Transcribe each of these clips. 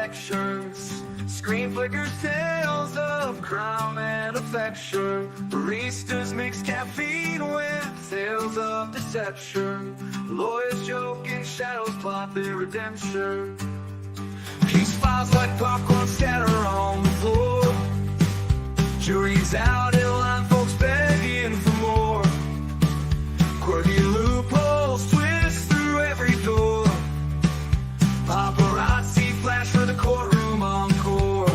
lectures. Screen flickers tales of crime and affection. Baristas mix caffeine with tales of deception. Lawyers joke and shadows plot their redemption. Case files like popcorn scatter on the floor. Jury's out in line, folks begging for more. Quirky loopholes twist through every door. Paparazzi flash for the courtroom encore.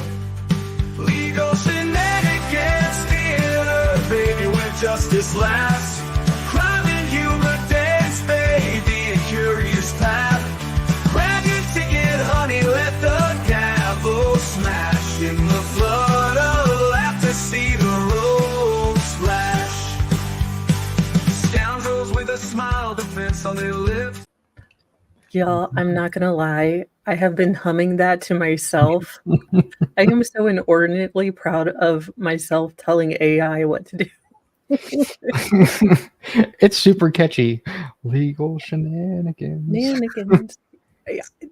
Legal shenanigans theater, baby, where justice lasts. Crime and humor dance, baby, a curious path. Grab your ticket, honey, let the gavel smash. In the flood of laughter, see the road splash. Scoundrels with a smile, defense on their lips. Y'all, I'm not gonna lie. I have been humming that to myself. I am so inordinately proud of myself telling AI what to do. It's super catchy. Legal shenanigans. Mannequins.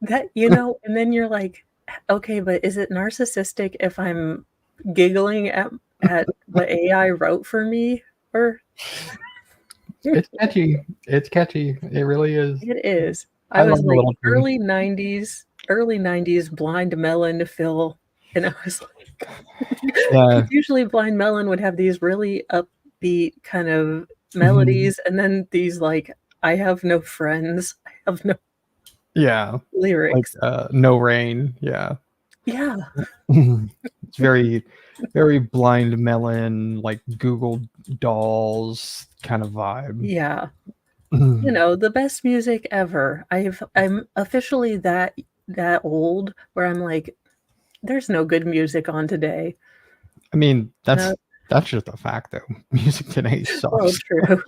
That, and then you're like, okay, but is it narcissistic if I'm giggling at what AI wrote for me? Or It's catchy. It's catchy. It really is. it is. I was love the like little thing. early 90s blind melon Phil, and I was like, Yeah. usually blind melon would have these really upbeat kind of melodies, and then these like, I have no friends, I have no Yeah. Like lyrics. No Rain. Yeah. Yeah. It's very, very blind melon, like Google Dolls kind of vibe. Yeah. The best music ever. I'm officially that old where I'm like, there's no good music on today. I mean, that's just a fact, though. Music today Oh, sucks. true.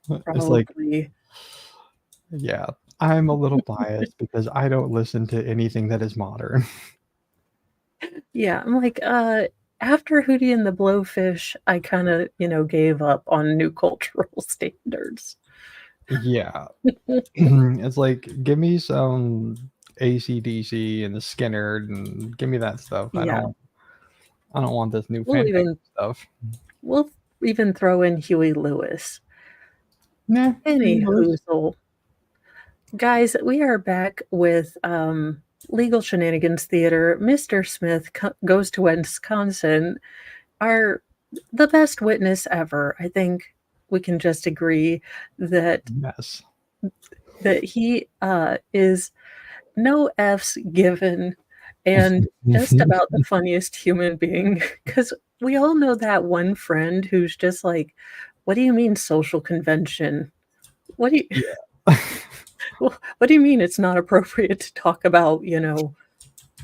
It's like, Probably. yeah, I'm a little biased because I don't listen to anything that is modern. Yeah, I'm like, after Hootie and the Blowfish, I kind of, gave up on new cultural standards. Yeah. It's like, give me some AC/DC and the Skinner and give me that stuff. I Yeah. don't want this new We'll fantasy stuff. We'll even throw in Huey Lewis. Nah. Anywho, guys, we are back with Legal Shenanigans Theater. Mr. Smith goes to Wisconsin. The best witness ever. I think we can just agree that Yes. that he is no F's given and just about the funniest human being, because we all know that one friend who's just like, what do you mean social convention? What do you what do you mean it's not appropriate to talk about,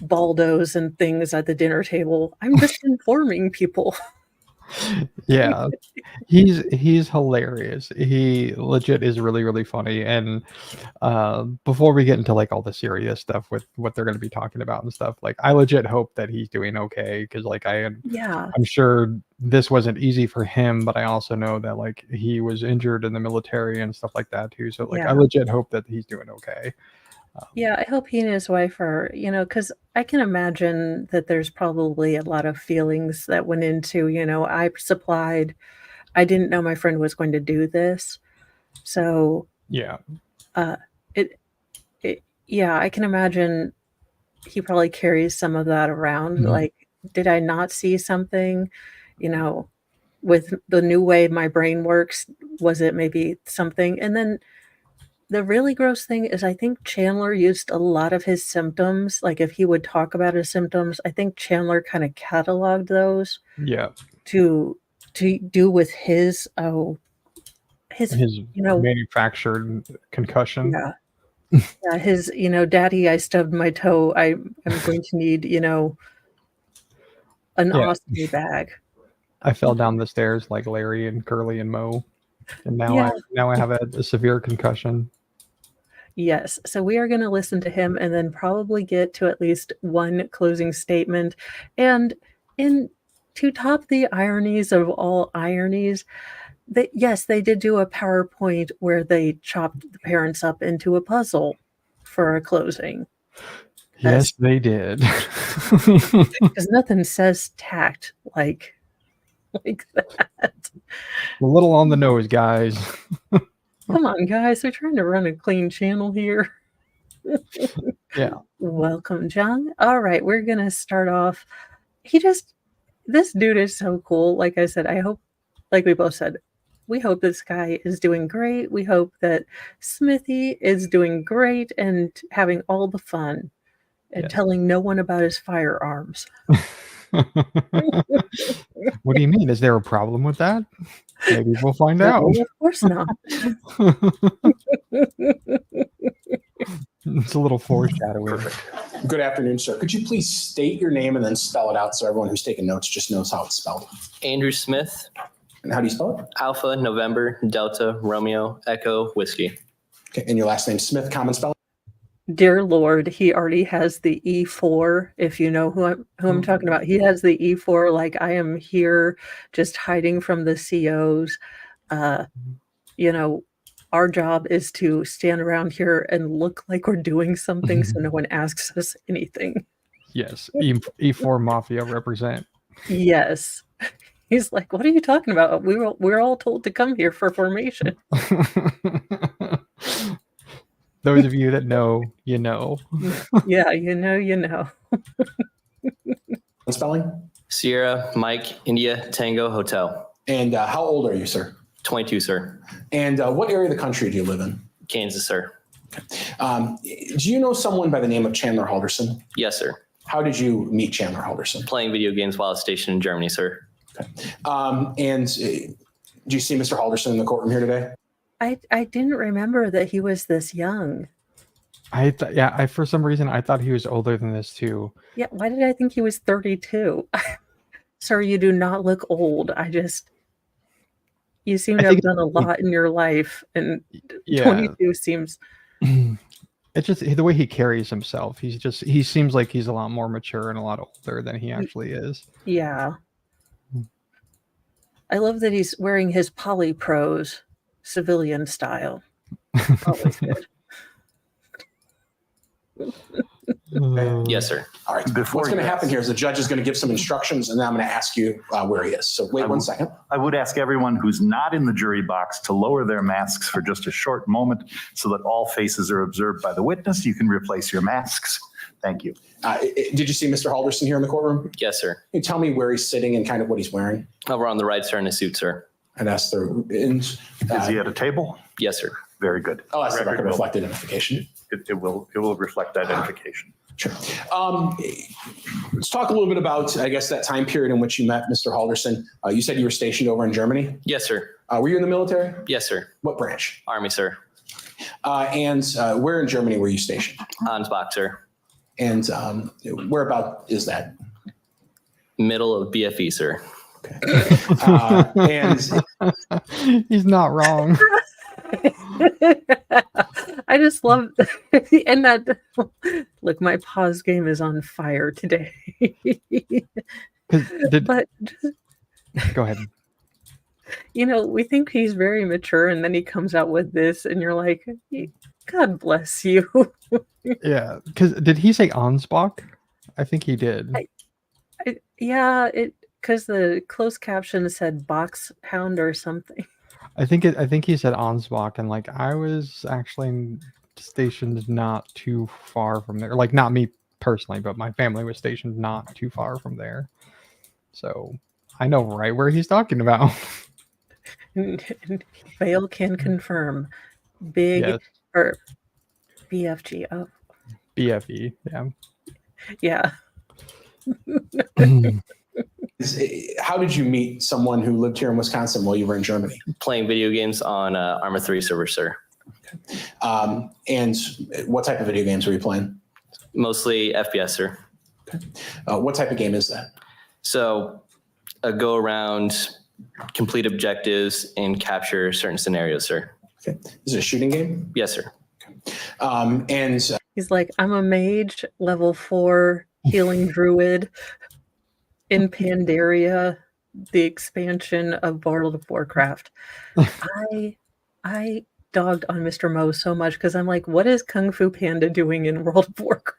baldos and things at the dinner table? I'm just informing people. Yeah, he's hilarious. He legit is really, really funny. And before we get into like all the serious stuff with what they're going to be talking about and stuff, like I legit hope that he's doing okay, because like I'm sure this wasn't easy for him, but I also know that like he was injured in the military and stuff like that too. So like I legit hope that he's doing okay. Yeah, I hope he and his wife are, because I can imagine that there's probably a lot of feelings that went into, I didn't know my friend was going to do this. So, yeah, I can imagine he probably carries some of that around. Like, did I not see something, with the new way my brain works? Was it maybe something? And then the really gross thing is I think Chandler used a lot of his symptoms. Like if he would talk about his symptoms, I think Chandler kind of cataloged those. Yeah. To do with his manufactured concussion. Yeah. Yeah, his, daddy, I stubbed my toe. I'm going to need, an ostomy bag. I fell down the stairs like Larry and Curly and Moe. And now I have a severe concussion. Yes. So we are going to listen to him and then probably get to at least one closing statement. And to top the ironies of all ironies, yes, they did do a PowerPoint where they chopped the parents up into a puzzle for our closing. Yes, they did. Because nothing says tact like that. A little on the nose, guys. Come on, guys. We're trying to run a clean channel here. Yeah. Welcome, John. All right, we're going to start off. This dude is so cool. Like I said, I hope, like we both said, we hope this guy is doing great. We hope that Smithy is doing great and having all the fun and telling no one about his firearms. What do you mean? Is there a problem with that? Maybe we'll find out. No, of course not. It's a little foreshadowing. Perfect. Good afternoon, sir. Could you please state your name and then spell it out so everyone who's taking notes just knows how it's spelled? Andrew Smith, And how do you spell it? Alpha, November, Delta, Romeo, Echo, Whiskey. Okay. And your last name, Smith, common spelling? Dear Lord, he already has the E4. If you know who I'm talking about, he has the E4. Like, I am here just hiding from the COs. Our job is to stand around here and look like we're doing something so no one asks us anything. Yes, E4 Mafia represent. Yes. He's like, what are you talking about? We're all told to come here for formation. Those of you that know, you know. Yeah, you know. Spelling? Sierra, Mike, India, Tango, Hotel. And how old are you, sir? 22, sir. And what area of the country do you live in? Kansas, sir. Do you know someone by the name of Chandler Holderson? Yes, sir. How did you meet Chandler Holderson? Playing video games while stationed in Germany, sir. Okay. Do you see Mr. Holderson in the courtroom here today? I didn't remember that he was this young. I for some reason I thought he was older than this too. Yeah, why did I think he was 32? Sir, you do not look old. You seem to have done a lot in your life, and 22 seems... It's just the way he carries himself. He seems like he's a lot more mature and a lot older than he actually is. Yeah. I love that he's wearing his polypros civilian style. Always good. Yes, sir. All right. What's going to happen here is the judge is going to give some instructions, and then I'm going to ask you where he is. So wait 1 second. I would ask everyone who's not in the jury box to lower their masks for just a short moment so that all faces are observed by the witness. You can replace your masks. Thank you. Did you see Mr. Holderson here in the courtroom? Yes, sir. Can you tell me where he's sitting and kind of what he's wearing? Over on the right, sir, in a suit, sir. And that's Is he at a table? Yes, sir. Very good. Oh, that's the record reflect identification. It will reflect identification. Sure. Let's talk a little bit about, I guess, that time period in which you met Mr. Holderson. You said you were stationed over in Germany. Yes, sir. Were you in the military? Yes, sir. What branch? Army, sir. And where in Germany were you stationed? Ansbach, sir. And whereabout is that? Middle of BFE, sir. Okay. And He's not wrong. I just love and that look, my pause game is on fire today. But go ahead. We think he's very mature, and then he comes out with this, and you're like, God bless you. Yeah, because did he say Ansbach? I think he did. Because the closed caption said box hound or something. I think he said Ansbach, and like I was actually stationed not too far from there. Like not me personally, but my family was stationed not too far from there. So I know right where he's talking about. Vale can confirm. Big or BFG. Oh. BFE, yeah. How did you meet someone who lived here in Wisconsin while you were in Germany? Playing video games on Arma 3 server, sir. Okay. And what type of video games were you playing? Mostly FPS, sir. Okay. What type of game is that? So a go around, complete objectives, and capture certain scenarios, sir. Okay. Is it a shooting game? Yes, sir. And he's like, I'm a mage, level 4, healing druid in Pandaria, the expansion of World of Warcraft. I dogged on Mr. Mo so much because I'm like, what is Kung Fu Panda doing in World of Warcraft?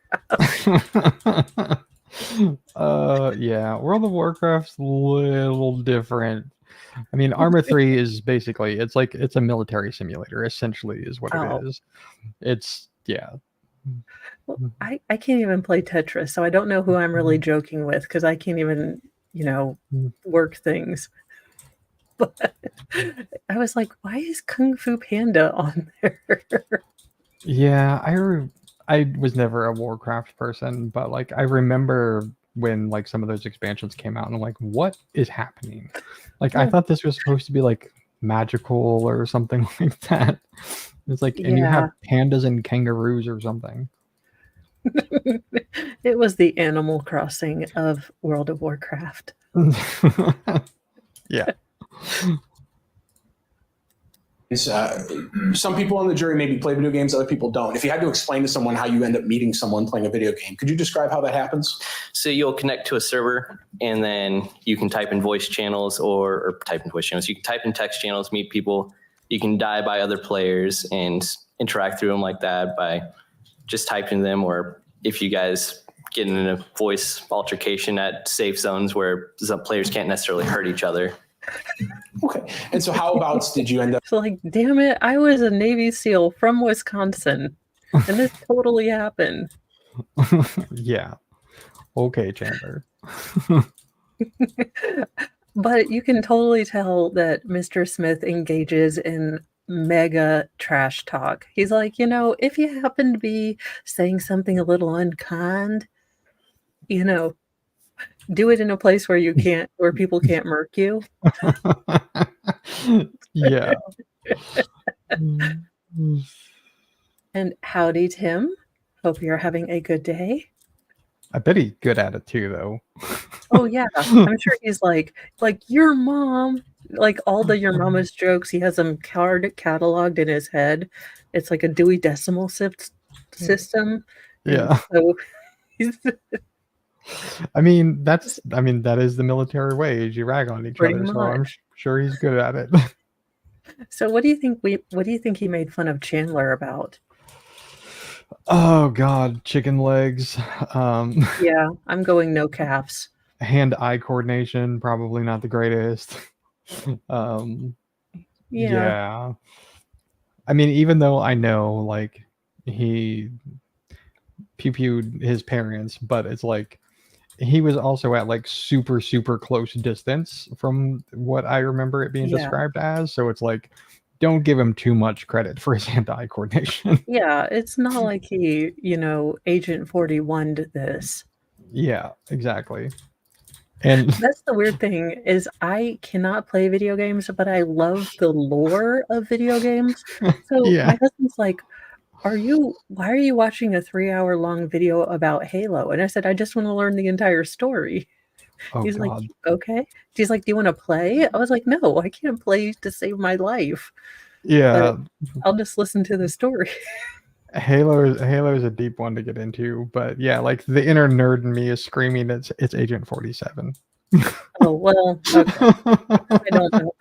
Yeah, World of Warcraft's a little different. I mean, Arma 3 is basically it's a military simulator, essentially, is what Oh. it is. It's Well, I can't even play Tetris, so I don't know who I'm really joking with because I can't even, work things. But I was like, why is Kung Fu Panda on there? Yeah, I was never a Warcraft person, but like I remember when like some of those expansions came out and I'm like, what is happening? Like I thought this was supposed to be like magical or something like that. It's like, and you have pandas and kangaroos or something. It was the Animal Crossing of World of Warcraft. Yeah. Some people on the jury maybe play video games, other people don't. If you had to explain to someone how you end up meeting someone playing a video game, could you describe how that happens? So you'll connect to a server, and then you can type in voice channels or type in voice channels. You can type in text channels, meet people. You can die by other players and interact through them like that by just typing them, or if you guys get in a voice altercation at safe zones where some players can't necessarily hurt each other. Okay. And so how about did you end up? So like, damn it, I was a Navy SEAL from Wisconsin, and this totally happened. Yeah. Okay, Chandler. But you can totally tell that Mr. Smith engages in mega trash talk. He's like, if you happen to be saying something a little unkind, do it in a place where where people can't murk you. Yeah. And howdy, Tim. Hope you're having a good day. I bet he's good at it too, though. Oh yeah, I'm sure he's like your mom, like all the your mama's jokes. He has them cataloged in his head. It's like a Dewey Decimal system. Yeah. So he's I mean, that is the military way. You rag on each Pretty other, so I'm much. sure he's good at it. So what do you think he made fun of Chandler about? Oh God, chicken legs. Yeah, I'm going no calves. Hand-eye coordination, probably not the greatest. Yeah. I mean, even though I know like he pew-pewed his parents, but it's like he was also at like super, super close distance from what I remember it being described as. So it's like, don't give him too much credit for his hand-eye coordination. Yeah, it's not like he, Agent 41'd this. Yeah, exactly. And that's the weird thing is I cannot play video games, but I love the lore of video games. So my husband's like, why are you watching a 3-hour long video about Halo? And I said, I just want to learn the entire story. He's God. like, okay. She's like, do you want to play? I was like, no, I can't play to save my life. Yeah. But I'll just listen to the story. Halo is a deep one to get into, but yeah, like the inner nerd in me is screaming it's Agent 47. Oh, well, okay. I don't know.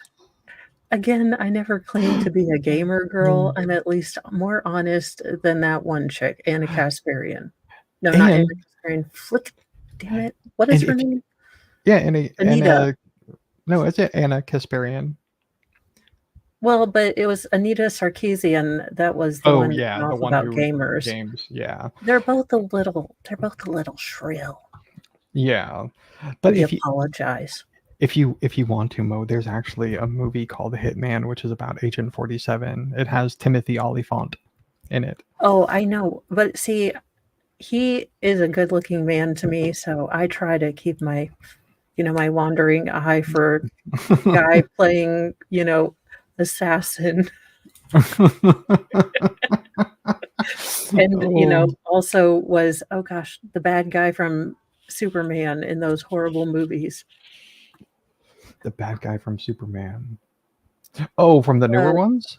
Again, I never claimed to be a gamer girl. I'm at least more honest than that one chick, Anna Kasparian. No, not Anna Kasparian. Flick. Damn it. What is her name? Yeah, Anita. No, it's Anna Kasparian. Well, but it was Anita Sarkeesian. That was the one. The one about who gamers. Games, yeah. They're both a little shrill. Yeah, but we apologize. If you want to, Mo, there's actually a movie called Hitman, which is about Agent 47. It has Timothy Olyphant in it. Oh, I know, but see, he is a good-looking man to me, so I try to keep my, my wandering eye for guy playing, assassin. And also was the bad guy from Superman in those horrible movies. The bad guy from Superman. Oh, from the newer ones?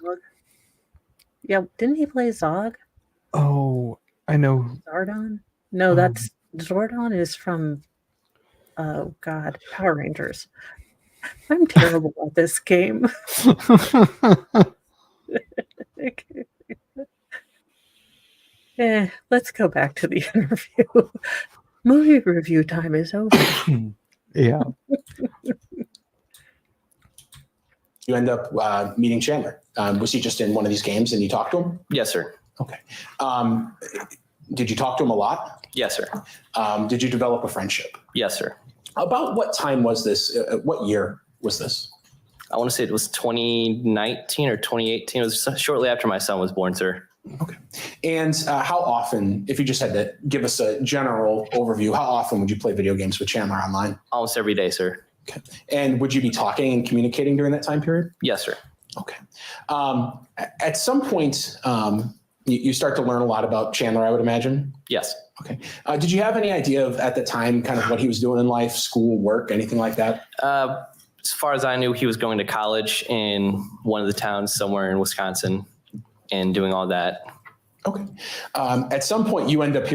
Yeah, didn't he play Zog? Oh, I know. Zordon? No, that's Zordon is from Power Rangers. I'm terrible at this game. Let's go back to the interview. Movie review time is over. Yeah. You end up meeting Chandler. Was he just in one of these games and you talked to him? Yes, sir. Okay. Did you talk to him a lot? Yes, sir. Did you develop a friendship? Yes, sir. About what time was this? What year was this? I want to say it was 2019 or 2018. It was shortly after my son was born, sir. Okay. And how often, if you just had to give us a general overview, how often would you play video games with Chandler online? Almost every day, sir. Okay. And would you be talking and communicating during that time period? Yes, sir. Okay. At some point, you start to learn a lot about Chandler, I would imagine. Yes. Okay. Did you have any idea of, at the time, kind of what he was doing in life, school, work, anything like that? As far as I knew, he was going to college in one of the towns somewhere in Wisconsin and doing all that. Okay. At some point, you end up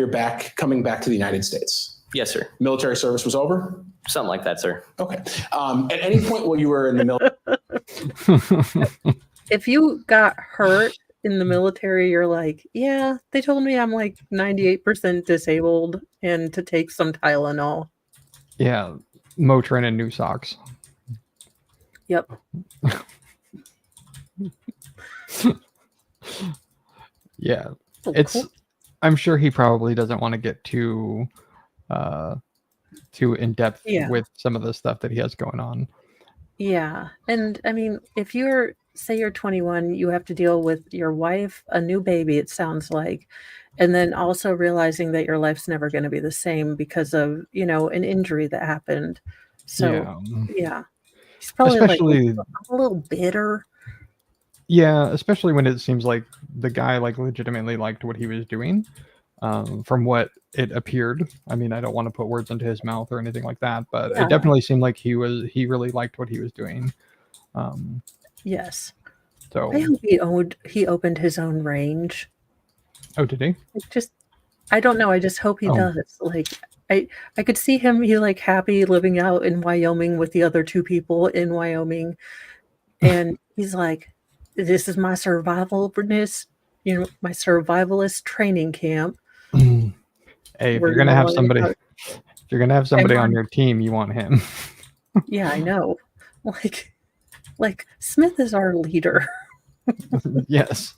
coming back to the United States. Yes, sir. Military service was over? Something like that, sir. Okay. At any point while you were in the military? If you got hurt in the military, you're like, yeah, they told me I'm like 98% disabled and to take some Tylenol. Yeah. Motrin and new socks. Yep. Yeah. Oh, It's cool. I'm sure he probably doesn't want to get too in depth Yeah. with some of the stuff that he has going on. Yeah. And I mean, if say you're 21, you have to deal with your wife, a new baby, it sounds like, and then also realizing that your life's never going to be the same because of, an injury that happened. So, yeah. He's probably Especially- like a little bitter. Yeah, especially when it seems like the guy like legitimately liked what he was doing. From what it appeared. I mean, I don't want to put words into his mouth or anything like that, but Yeah. it definitely seemed like he really liked what he was doing. Yes. So I hope he opened his own range. oh, did he? I don't know. I just hope he Oh. does. Like, I could see him. He like happy living out in Wyoming with the other two people in Wyoming, and he's like, "This is my survivalness, my survivalist training camp." Hey, if We're you're gonna gonna have learn somebody, how- if you're gonna have somebody I'm on on- your team, you want him. Yeah, I know. Like Smith is our leader. Yes.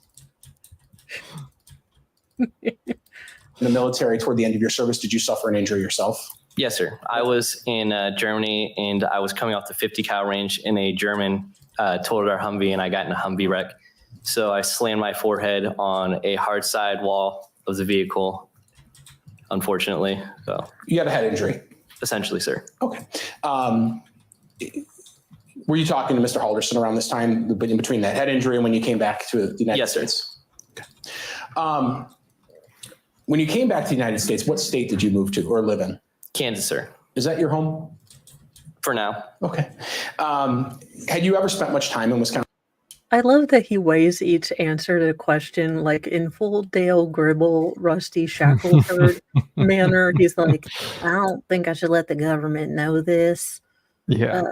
In the military toward the end of your service, did you suffer an injury yourself? Yes, sir. I was in Germany, and I was coming off the 50 cal range, and a German totaled our Humvee, and I got in a Humvee wreck. So I slammed my forehead on a hard side wall of the vehicle, unfortunately. So You had a head injury. essentially, sir. Okay. Were you talking to Mr. Holderson around this time, in between that head injury and when you came back to the United Yes, sir. States? Okay. When you came back to the United States, what state did you move to or live in? Kansas, sir. Is that your home? For now. Okay. Had you ever spent much time in Wisconsin? I love that he weighs each answer to the question like in full Dale Gribble, Rusty Shackelford manner. He's like, I don't think I should let the government know this. Yeah.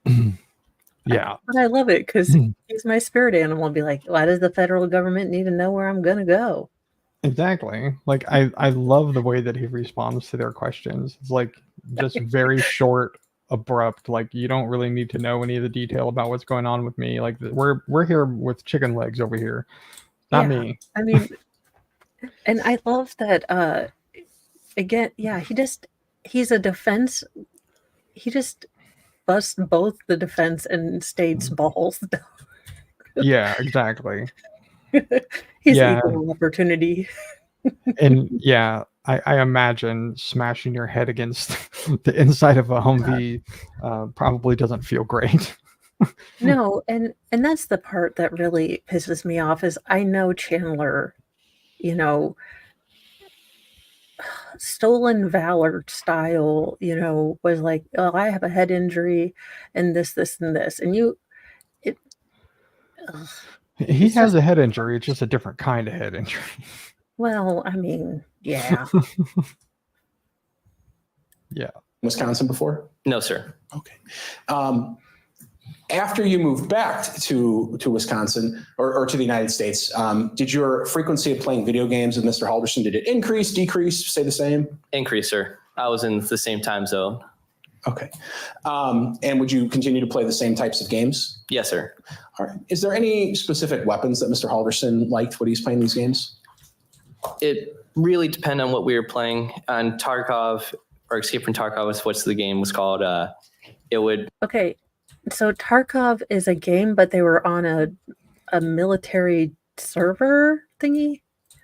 Yeah. But I love it because he's my spirit animal. Be like, why does the federal government need to know where I'm going to go? Exactly. Like I love the way that he responds to their questions. It's like just very short, abrupt. Like you don't really need to know any of the detail about what's going on with me. Like we're here with chicken legs over here, not Yeah. me. I mean, and I love that. Again, yeah, he's a defense. He just busts both the defense and state's balls. Yeah, exactly. He's Yeah. equal opportunity. And yeah, I imagine smashing your head against the inside of a Humvee probably doesn't feel great. No, and that's the part that really pisses me off is I know Chandler, stolen valor style, was like, oh, I have a head injury and this, and this. And ugh. He It's has just- a head injury. It's just a different kind of head injury. Well, I mean, yeah. Yeah. Wisconsin before? No, sir. Okay. After you moved back to Wisconsin or to the United States, did your frequency of playing video games with Mr. Holderson, did it increase, decrease, stay the same? Increase, sir. I was in the same time zone. Okay. And would you continue to play the same types of games? Yes, sir. All right. Is there any specific weapons that Mr. Halderson liked when he's playing these games? It really depended on what we were playing. On Tarkov, or Escape from Tarkov was what the game was called. It would. Okay, so Tarkov is a game, but they were on a military server thingy?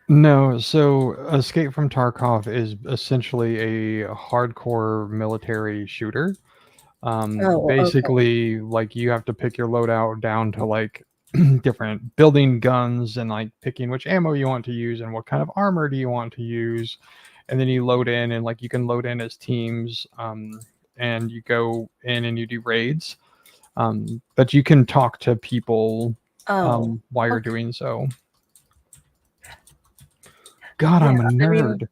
No, so Escape from Tarkov is essentially a hardcore military shooter. Oh, okay. Basically, like you have to pick your loadout down to like different building guns and like picking which ammo you want to use and what kind of armor do you want to use. And then you load in and like you can load in as teams and you go in and you do raids. But you can talk to people while you're doing so. God, Yeah, I'm a nerd.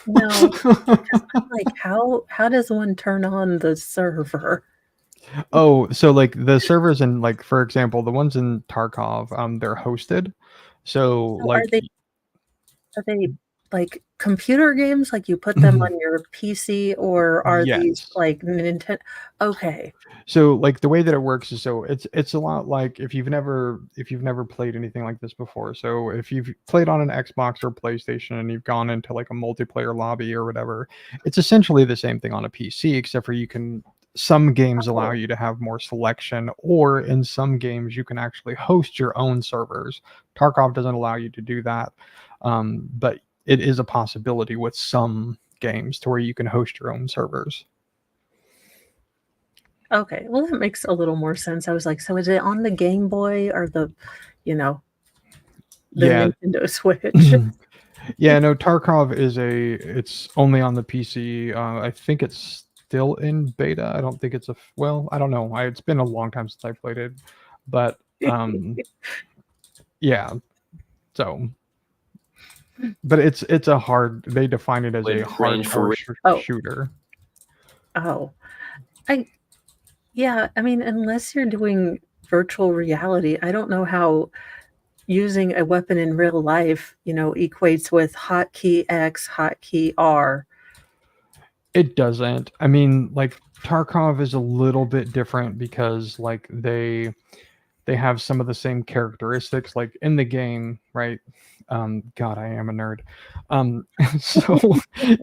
No, 'cause I'm like, how does one turn on the server? Oh, so like the servers and like for example, the ones in Tarkov, they're hosted. So So like are they like computer games? Like you put them on your PC, or are these Yes. like Nintendo? Okay. So like the way that it works is so it's a lot like if you've never played anything like this before. So if you've played on an Xbox or PlayStation and you've gone into like a multiplayer lobby or whatever, it's essentially the same thing on a PC, except for some games allow you to have more selection, or in some games you can actually host your own servers. Tarkov doesn't allow you to do that, but it is a possibility with some games to where you can host your own servers. Okay. Well, that makes a little more sense. I was like, so is it on the Game Boy or the Yeah. Nintendo Switch? Yeah, no, Tarkov it's only on the PC. I think it's still in beta. I don't think it's I don't know. It's been a long time since I played it, but yeah. So, but they define it as a Range for hardcore shooter. Oh, yeah. I mean, unless you're doing virtual reality, I don't know how using a weapon in real life, equates with hotkey X, hotkey R. It doesn't. I mean, like Tarkov is a little bit different because like they have some of the same characteristics like in the game, right? God, I am a nerd. So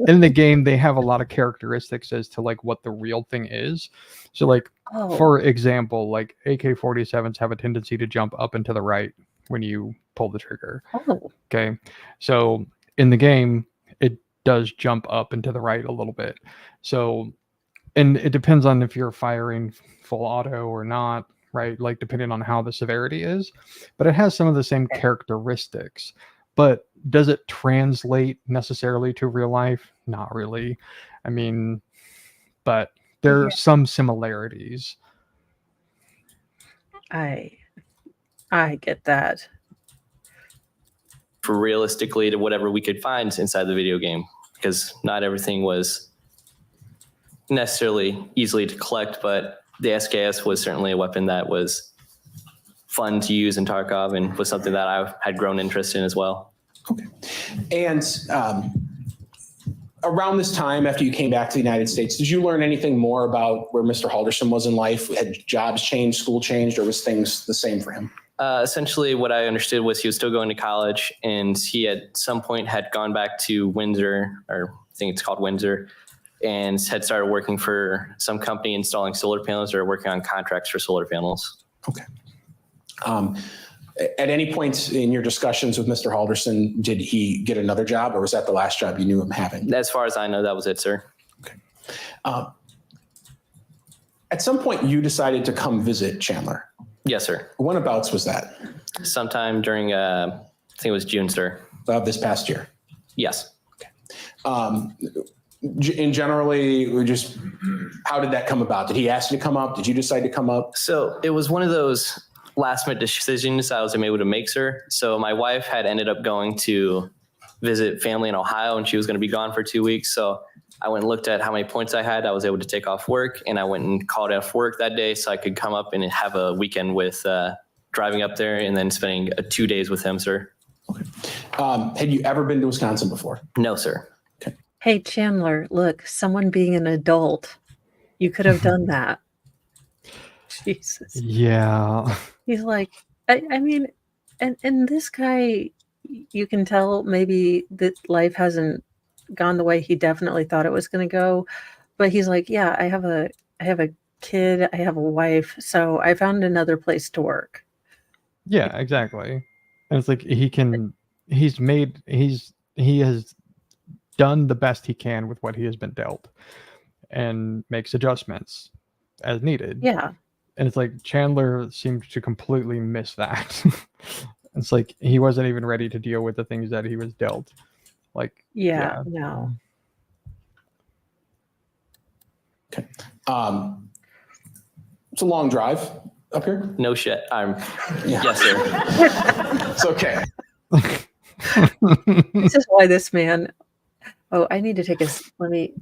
in the game they have a lot of characteristics as to like what the real thing is. So like for example, like AK-47s have a tendency to jump up and to the right when you pull the trigger. Okay. So in the game it does jump up and to the right a little bit. So, and it depends on if you're firing full auto or not, right? Like depending on how the severity is, but it has some of the same characteristics. But does it translate necessarily to real life? Not really. I mean, but there are some similarities. I get that. For realistically to whatever we could find inside the video game, because not everything was necessarily easily to collect, but the SKS was certainly a weapon that was fun to use in Tarkov and was something that I had grown interest in as well. Okay. And around this time, after you came back to the United States, did you learn anything more about where Mr. Halderson was in life? Had jobs changed, school changed, or was things the same for him? Essentially, what I understood was he was still going to college, and he at some point had gone back to Windsor, or I think it's called Windsor, and had started working for some company installing solar panels or working on contracts for solar panels. Okay. At any point in your discussions with Mr. Halderson, did he get another job, or was that the last job you knew him having? As far as I know, that was it, sir. Okay. At some point, you decided to come visit Chandler. Yes, sir. Whenabouts was that? Sometime during, I think it was June, sir. This past year? Yes. Okay. In generally, how did that come about? Did he ask you to come up? Did you decide to come up? So it was one of those last minute decisions I was able to make, sir. So my wife had ended up going to visit family in Ohio, and she was going to be gone for 2 weeks. So I went and looked at how many points I had. I was able to take off work, and I went and called off work that day so I could come up and have a weekend with driving up there and then spending 2 days with him, sir. Okay. Had you ever been to Wisconsin before? No, sir. Okay. Hey, Chandler, look, someone being an adult, you could have done that. Jesus. Yeah. He's like, I mean, and this guy, you can tell maybe that life hasn't gone the way he definitely thought it was going to go, but he's like, yeah, I have a kid, I have a wife, so I found another place to work. Yeah, exactly. And it's like he has done the best he can with what he has been dealt and makes adjustments as needed. Yeah. And it's like Chandler seems to completely miss that. It's like he wasn't even ready to deal with the things that he was dealt. Like, Yeah. No. Okay. It's a long drive up here. No shit. Yeah. Yes, sir. It's okay. This is why this man. Oh, I need to let me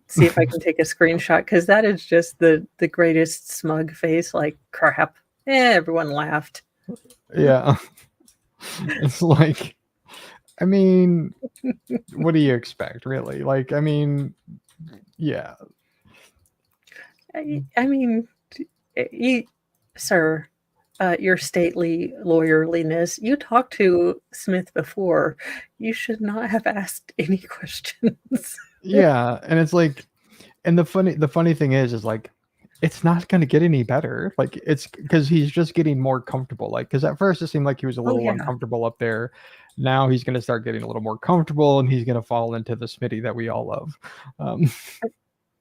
see if I can take a screenshot, because that is just the greatest smug face. Like, crap. Everyone laughed. Yeah. It's like, I mean, what do you expect, really? Like, I mean, yeah. I mean, sir, your stately lawyerliness, you talked to Smith before. You should not have asked any questions. Yeah. And it's like, and the funny thing is like, it's not going to get any better. Like, it's because he's just getting more comfortable. Like, because at first it seemed like he was a little uncomfortable up there. Now he's going to start getting a little more comfortable, and he's going to fall into the Smitty that we all love.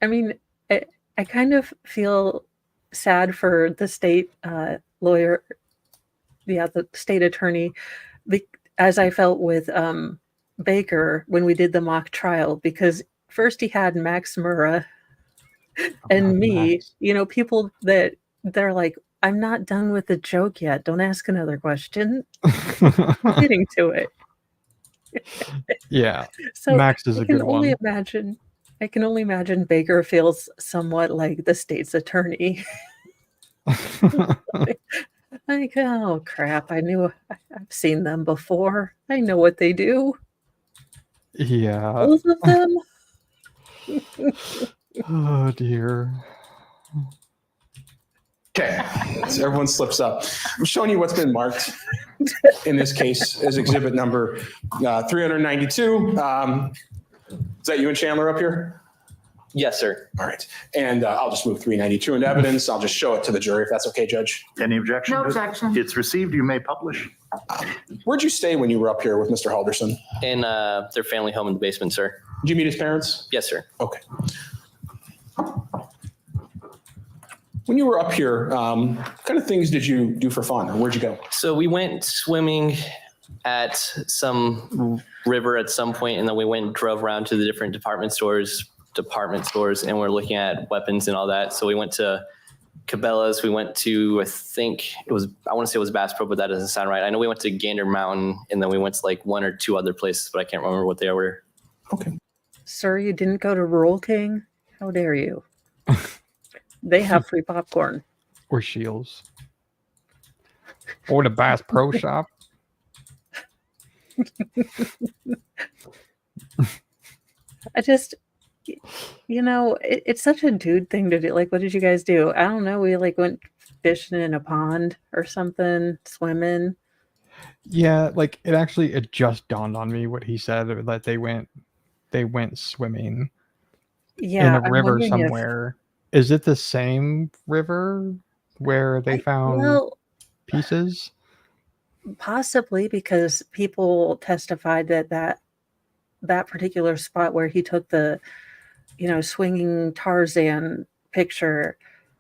I mean, I kind of feel sad for the state lawyer, the state attorney, as I felt with Baker when we did the mock trial, because first he had Max Murrah and me, Max. you know, people that they're like, I'm not done with the joke yet. Don't ask another question. I'm getting to it. Yeah. So Max is a good one. I can only imagine Baker feels somewhat like the state's attorney. Like, oh crap, I've seen them before. I know what they do. Yeah. Both of them. Oh dear. Okay, so everyone slips up. I'm showing you what's been marked in this case as exhibit number 392. Is that you and Chandler up here? Yes, sir. All right. And I'll just move 392 into evidence. I'll just show it to the jury if that's okay, Judge. Any objection? No objection. It's received. You may publish. Where'd you stay when you were up here with Mr. Halderson? In their family home in the basement, sir. Did you meet his parents? Yes, sir. Okay. When you were up here, what kind of things did you do for fun, or where'd you go? So we went swimming at some river at some point, and then we went and drove around to the different department stores, and we're looking at weapons and all that. So we went to Cabela's. We went to, I want to say it was Bass Pro, but that doesn't sound right. I know we went to Gander Mountain, and then we went to like one or two other places, but I can't remember what they were. Okay. Sir, you didn't go to Rural King? How dare you? They have free popcorn. Or Shields. Or the Bass Pro Shop. I just, you know, it's such a dude thing to do. Like, what did you guys do? I don't know. We like went fishing in a pond or something, swimming. Yeah, like it just dawned on me what he said, that they went swimming Yeah, in a I'm river wondering somewhere. Is it the same river where they found well, pieces? possibly, because people testified that particular spot where he took the, you know, swinging Tarzan picture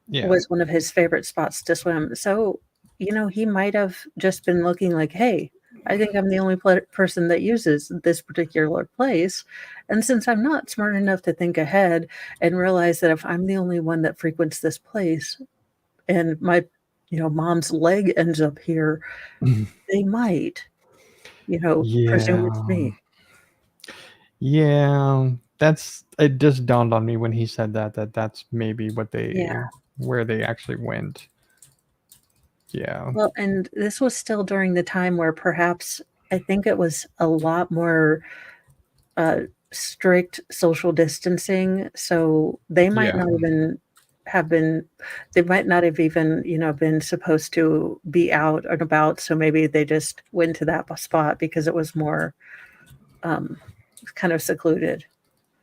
Yeah. was one of his favorite spots to swim. So, you know, he might have just been looking like, hey, I think I'm the only person that uses this particular place. And since I'm not smart enough to think ahead and realize that if I'm the only one that frequents this place and my, you know, mom's leg ends up here, they might, you know, presume it's me. Yeah, it just dawned on me when he said that's maybe where they actually went. Yeah. Well, and this was still during the time where perhaps I think it was a lot more strict social distancing, so they might Yeah. not even have been they might not have even, been supposed to be out and about, so maybe they just went to that spot because it was more, kind of secluded.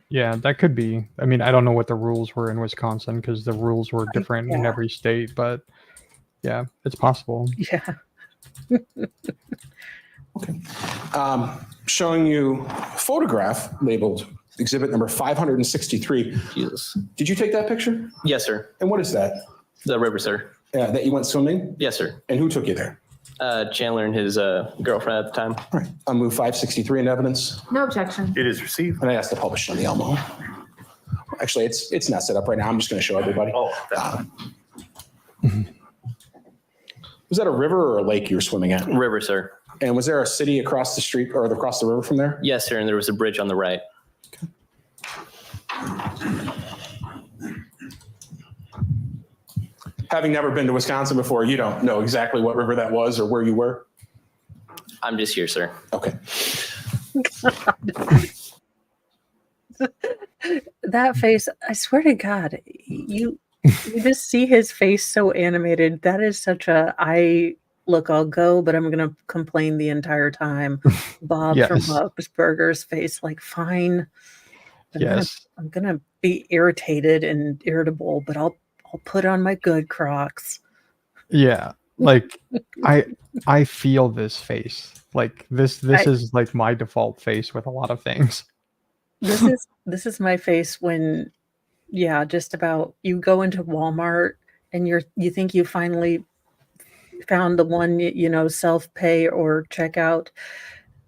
Yeah, that could be. I mean, I don't know what the rules were in Wisconsin because the rules were different in Yeah. every state, but yeah, it's possible. Yeah. Showing you a photograph labeled exhibit number 563. Jesus. Did you take that picture? Yes, sir. And what is that? The river, sir. That you went swimming? Yes, sir. And who took you there? Chandler and his girlfriend at the time. All right. I'll move 563 in evidence. No objection. It is received. And I asked to publish on the Elmo. Actually, it's not set up right now. I'm just going to show everybody. Oh, Was that a river or a lake you were swimming at? River, sir. And was there a city across the street or across the river from there? Yes, sir. And there was a bridge on the right. Having never been to Wisconsin before, you don't know exactly what river that was or where you were? I'm just here, sir. Okay. That face, I swear to God, you just see his face so animated. That is such look, I'll go, but I'm going to complain the entire time. Bob from Yes. Bob's Burgers face, like, fine. Yes. I'm going to be irritated and irritable, but I'll put on my good Crocs. Yeah. Like I feel this face. Like this is like my default face with a lot of things. This is my face when, just about you go into Walmart and you think you finally found the one, self-pay or checkout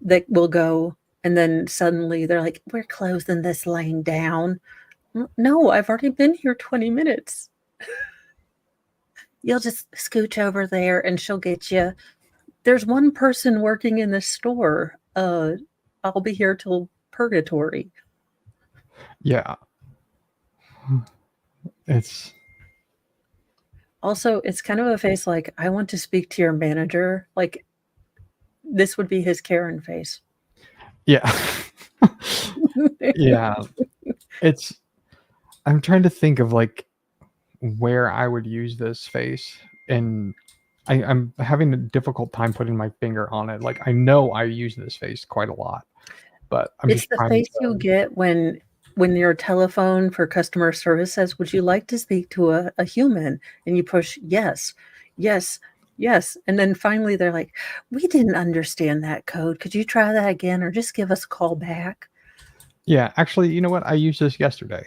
that will go, and then suddenly they're like, we're closing this lane down. No, I've already been here 20 minutes. You'll just scooch over there and she'll get you. There's one person working in this store. I'll be here till purgatory. Yeah. It's Also, it's kind of a face like, I want to speak to your manager. Like, this would be his Karen face. yeah. Yeah. I'm trying to think of like where I would use this face, and I'm having a difficult time putting my finger on it. Like I know I use this face quite a lot, but I'm It's just the trying face to you get when your telephone for customer service says, would you like to speak to a human? And you push yes, yes, yes. And then finally they're like, we didn't understand that code. Could you try that again or just give us a call back? Yeah, actually, you know what? I used this yesterday.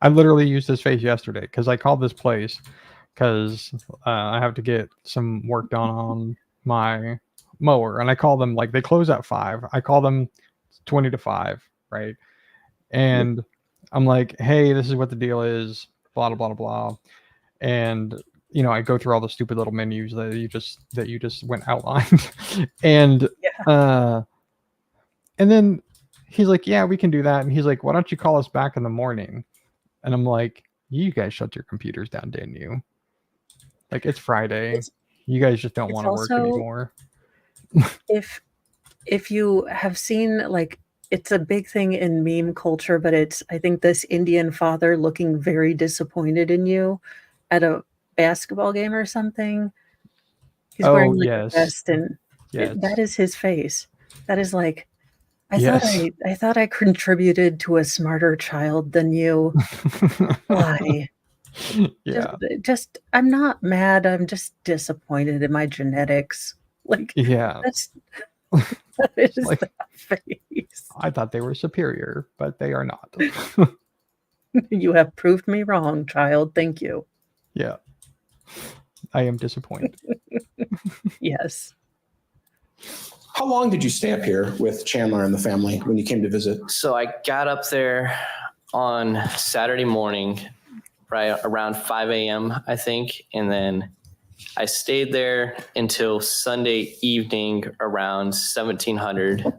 I literally used this face yesterday because I called this place because I have to get some work done on my mower, and I call them like they close at 5. I call them 20 to 5, right? And I'm like, hey, this is what the deal is, blah blah blah blah, and I go through all the stupid little menus that you just went outlined, and and then he's like, yeah, we can do that, and he's like, why don't you call us back in the morning? And I'm like, you guys shut your computers down, didn't you? Like, it's Friday. You guys just don't want to work anymore. If you have seen, like, it's a big thing in meme culture, but I think this Indian father looking very disappointed in you at a basketball game or something. He's wearing like a vest, and that is his face. That is like, I thought I contributed to a smarter child than you. Why? Yeah. Just I'm not mad. I'm just disappointed in my genetics. Like, yeah. That is like, that face. I thought they were superior, but they are not. You have proved me wrong, child. Thank you. Yeah. I am disappointed. Yes. How long did you stay up here with Chandler and the family when you came to visit? So I got up there on Saturday morning, right around 5 a.m., I think. And then I stayed there until Sunday evening around 1700.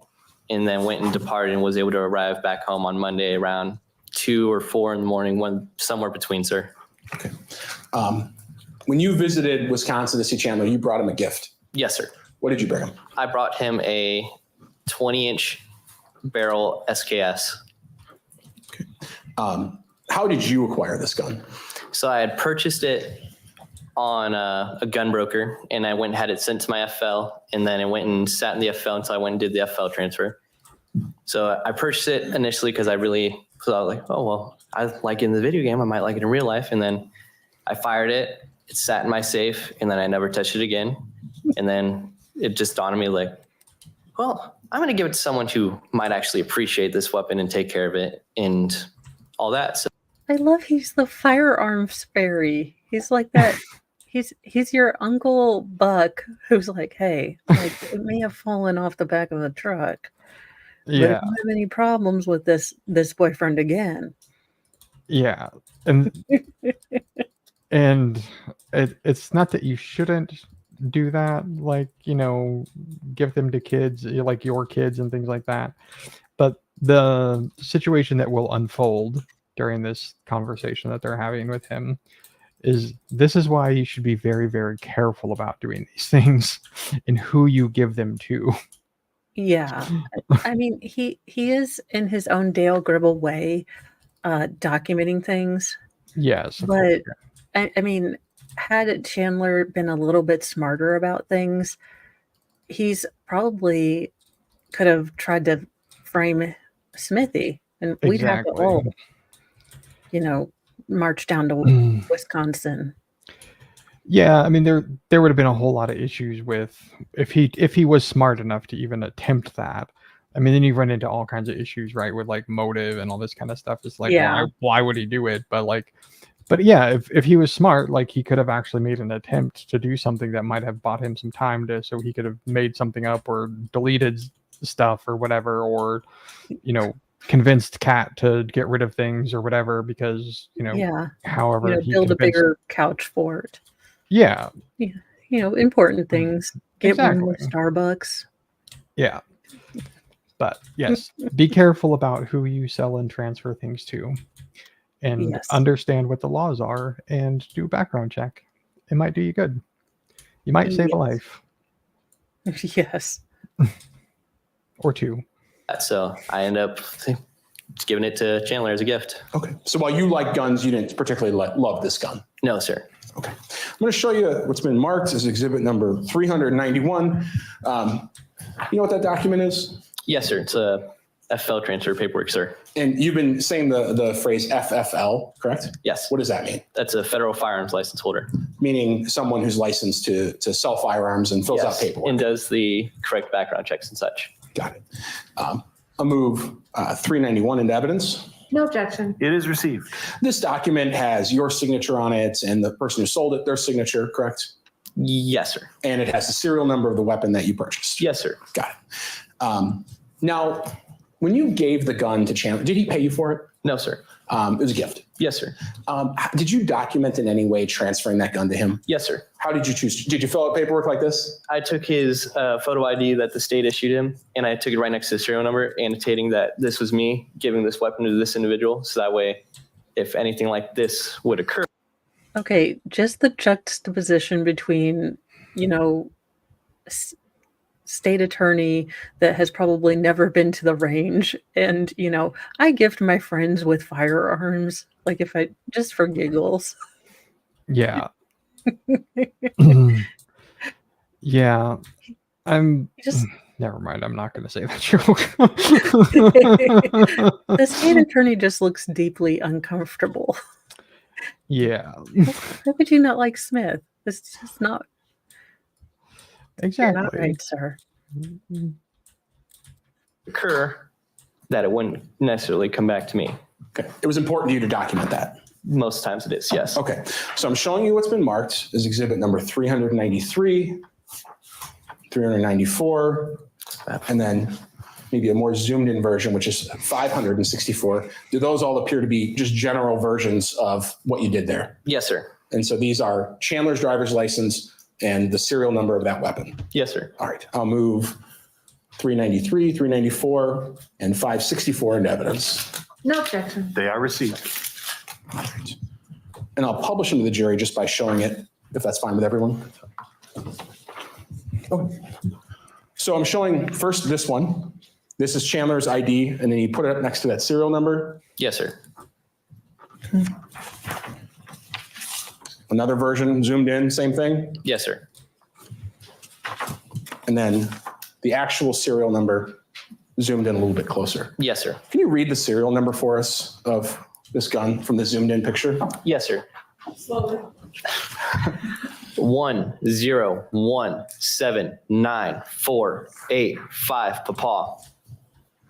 and then went and departed and was able to arrive back home on Monday around 2 or 4 in the morning, somewhere between, sir. Okay. When you visited Wisconsin to see Chandler, you brought him a gift. Yes, sir. What did you bring him? I brought him a 20-inch barrel SKS. How did you acquire this gun? So I had purchased it on a gun broker, and I went and had it sent to my FL, and then I went and sat in the FL until I went and did the FL transfer. So I purchased it initially because I was like, oh, well, I like it in the video game. I might like it in real life. And then I fired it. It sat in my safe, and then I never touched it again. And then it just dawned on me like, well, I'm going to give it to someone who might actually appreciate this weapon and take care of it and all that. So I love he's the firearms fairy. He's like that. He's your Uncle Buck who's like, hey, like it may have fallen off the back of the truck. But Yeah. I don't have any problems with this boyfriend again. Yeah. And it's not that you shouldn't do that, like, give them to kids, like your kids and things like that. But the situation that will unfold during this conversation that they're having with him this is why you should be very, very careful about doing these things and who you give them to. Yeah. I mean, he is in his own Dale Gribble way documenting things. Yes. But I mean, had Chandler been a little bit smarter about things, he's probably could have tried to frame Smithy, and we'd have to all, march down to Wisconsin. Yeah, I mean there would have been a whole lot of issues with if he was smart enough to even attempt that. I mean, then you run into all kinds of issues, right, with like motive and all this kind of stuff. It's like, Yeah. why would he do it? But yeah, if he was smart, like he could have actually made an attempt to do something that might have bought him some time so he could have made something up or deleted stuff or whatever, or convinced Kat to get rid of things or whatever, because Yeah. however he Build a convinced- bigger couch for it. yeah Important things. Get one more Exactly. Starbucks. Yeah. But yes, be careful about who you sell and transfer things to, and Yes. understand what the laws are and do a background check. It might do you good. You might save a Yes. life Yes. or two. So I end up just giving it to Chandler as a gift. Okay. So while you like guns, you didn't particularly love this gun. No, sir. Okay. I'm going to show you what's been marked as exhibit number 391. You know what that document is? Yes, sir. It's a FL transfer paperwork, sir. And you've been saying the phrase FFL, correct? Yes. What does that mean? That's a federal firearms license holder. Meaning someone who's licensed to sell firearms and fills out Yes, paperwork. and does the correct background checks and such. Got it. I'll move 391 into evidence. No objection. It is received. This document has your signature on it and the person who sold it, their signature, correct? Yes, sir. And it has the serial number of the weapon that you purchased. Yes, sir. Got it. Now, when you gave the gun to Chandler, did he pay you for it? No, sir. It was a gift. Yes, sir. Did you document in any way transferring that gun to him? Yes, sir. How did you choose? Did you fill out paperwork like this? I took his photo ID that the state issued him, and I took it right next to the serial number, annotating that this was me giving this weapon to this individual. So that way, if anything like this would occur. Okay, just the juxtaposition between, state attorney that has probably never been to the range, and I gift my friends with firearms, like if I just for giggles. Yeah. Yeah. Just Never mind. I'm not going to say that joke. the state attorney just looks deeply uncomfortable. Yeah. How could you not like Smith? It's just not. You're Exactly. not right, sir. Occur, that it wouldn't necessarily come back to me. Okay. It was important to you to document that. Most times it is, yes. Okay. So I'm showing you what's been marked as exhibit number 393, 394, and then maybe a more zoomed in version, which is 564. Do those all appear to be just general versions of what you did there? Yes, sir. And so these are Chandler's driver's license and the serial number of that weapon. Yes, sir. All right. I'll move 393, 394, and 564 into evidence. No objection. They are received. And I'll publish them to the jury just by showing it, if that's fine with everyone. Okay. So I'm showing first this one. This is Chandler's ID, and then you put it up next to that serial number. Yes, sir. Another version, zoomed in, same thing. Yes, sir. And then the actual serial number zoomed in a little bit closer. Yes, sir. Can you read the serial number for us of this gun from the zoomed in picture? Yes, sir. Slowly. 1017948 Papa.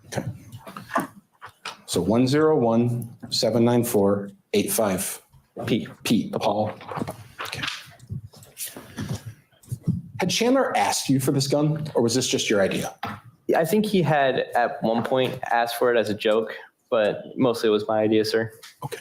Okay. So 101-794-85. P. Paul. Okay. Had Chandler asked you for this gun, or was this just your idea? I think he had at one point asked for it as a joke, but mostly it was my idea, sir. Okay.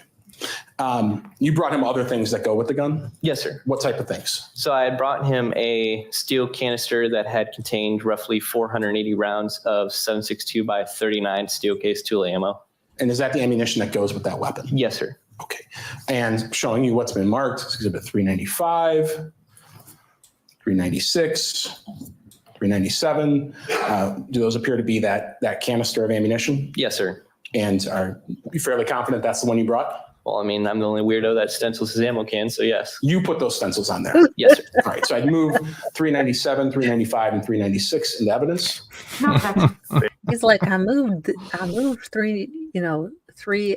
You brought him other things that go with the gun? Yes, sir. What type of things? So I had brought him a steel canister that had contained roughly 480 rounds of 7.62 by 39 steel case tool ammo. And is that the ammunition that goes with that weapon? Yes, sir. Okay. And showing you what's been marked, Exhibit 395, 396, 397. Do those appear to be that canister of ammunition? Yes, sir. And are you fairly confident that's the one you brought? Well, I mean, I'm the only weirdo that stencils his ammo can, so yes. You put those stencils on there. Yes, sir. All right. So I'd move 397, 395, and 396 into evidence. No objection. He's like, I moved three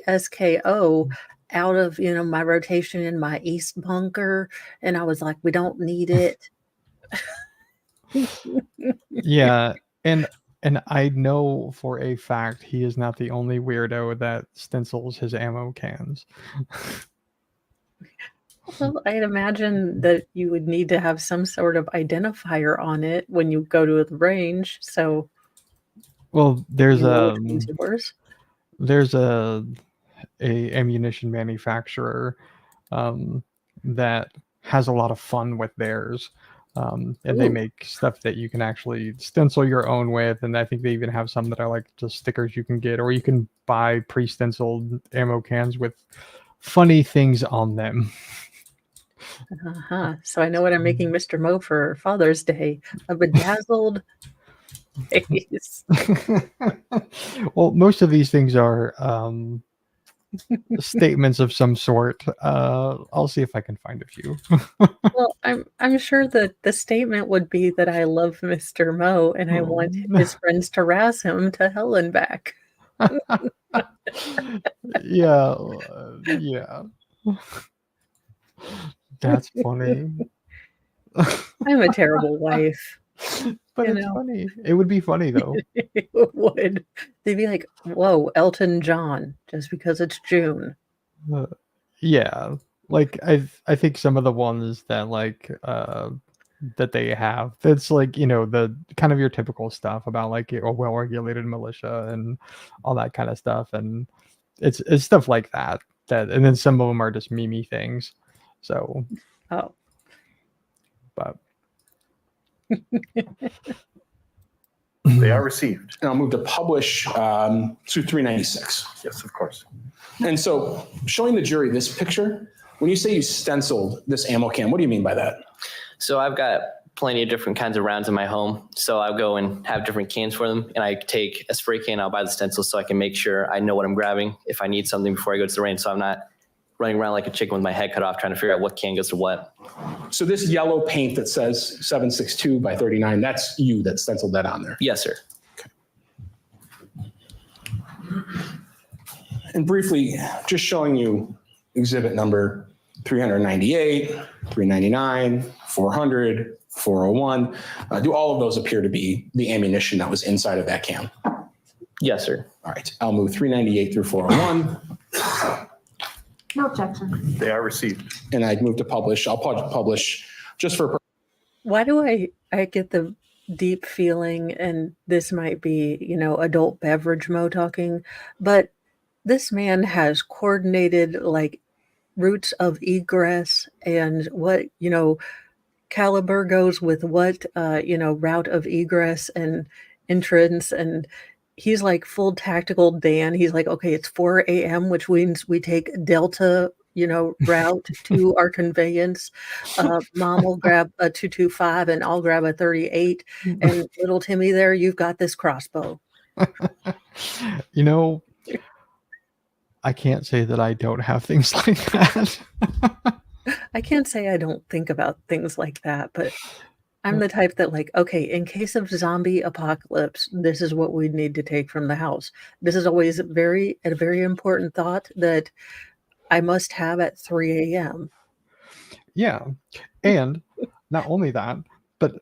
SKO out of, my rotation in my east bunker. And I was like, we don't need it. Yeah, and I know for a fact he is not the only weirdo that stencils his ammo cans. Well, I'd imagine that you would need to have some sort of identifier on it when you go to the range. So Well, there's you know a which one's yours. there's a ammunition manufacturer that has a lot of fun with theirs. And they Ooh. make stuff that you can actually stencil your own with. And I think they even have some that are like just stickers you can get, or you can buy pre-stenciled ammo cans with funny things on them. So I know what I'm making Mr. Mo for Father's Day. A bedazzled face. Well, most of these things are statements of some sort. I'll see if I can find a few. Well, I'm sure that the statement would be that I love Mr. Mo and I want his friends to razz him to hell and back. Yeah. That's funny. I'm a terrible wife. But You it's know. funny. It would be funny though. It would. They'd be like, whoa, Elton John, just because it's June. Yeah. Like I think some of the ones that like that they have, that's like, the kind of your typical stuff about like a well-regulated militia and all that kind of stuff. And it's stuff like that, and then some of them are just meme things. So Oh, but They are received. And I'll move to publish to 396. Yes, of course. And so showing the jury this picture, when you say you stenciled this ammo can, what do you mean by that? So I've got plenty of different kinds of rounds in my home. So I'll go and have different cans for them. And I take a spray can, I'll buy the stencil so I can make sure I know what I'm grabbing if I need something before I go to the range. So I'm not running around like a chicken with my head cut off trying to figure out what can goes to what. So this yellow paint that says 7.62 by 39, that's you that stenciled that on there. Yes, sir. And briefly, just showing you exhibit number 398, 399, 400, 401. Do all of those appear to be the ammunition that was inside of that can? Yes, sir. All right, I'll move 398 through 401, No objection. They are received. and I'd move to publish. I'll publish just for why do I get the deep feeling, and this might be, adult beverage Mo talking, but this man has coordinated like routes of egress and what, caliber goes with what, route of egress. And entrance, and he's like full tactical Dan. He's like, okay, it's 4 a.m., which means we take Delta, route to our conveyance. Mom will grab a 225 and I'll grab a 38. And little Timmy there, you've got this crossbow. You know, I can't say that I don't have things like that. I can't say I don't think about things like that, but I'm the type that like, okay, in case of zombie apocalypse, this is what we need to take from the house. This is always a very important thought that I must have at 3 a.m. Yeah. And not only that, but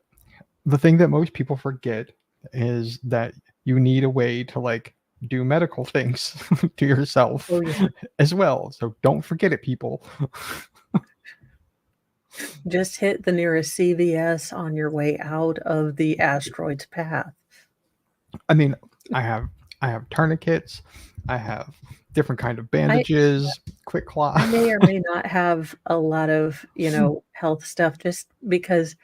the thing that most people forget is that you need a way to like do medical things to yourself Oh, yeah. as well. So don't forget it, people. Just hit the nearest CVS on your way out of the asteroid's path. I mean, I have tourniquets, I have different kind of bandages, quick cloth. I may or may not have a lot of, health stuff just because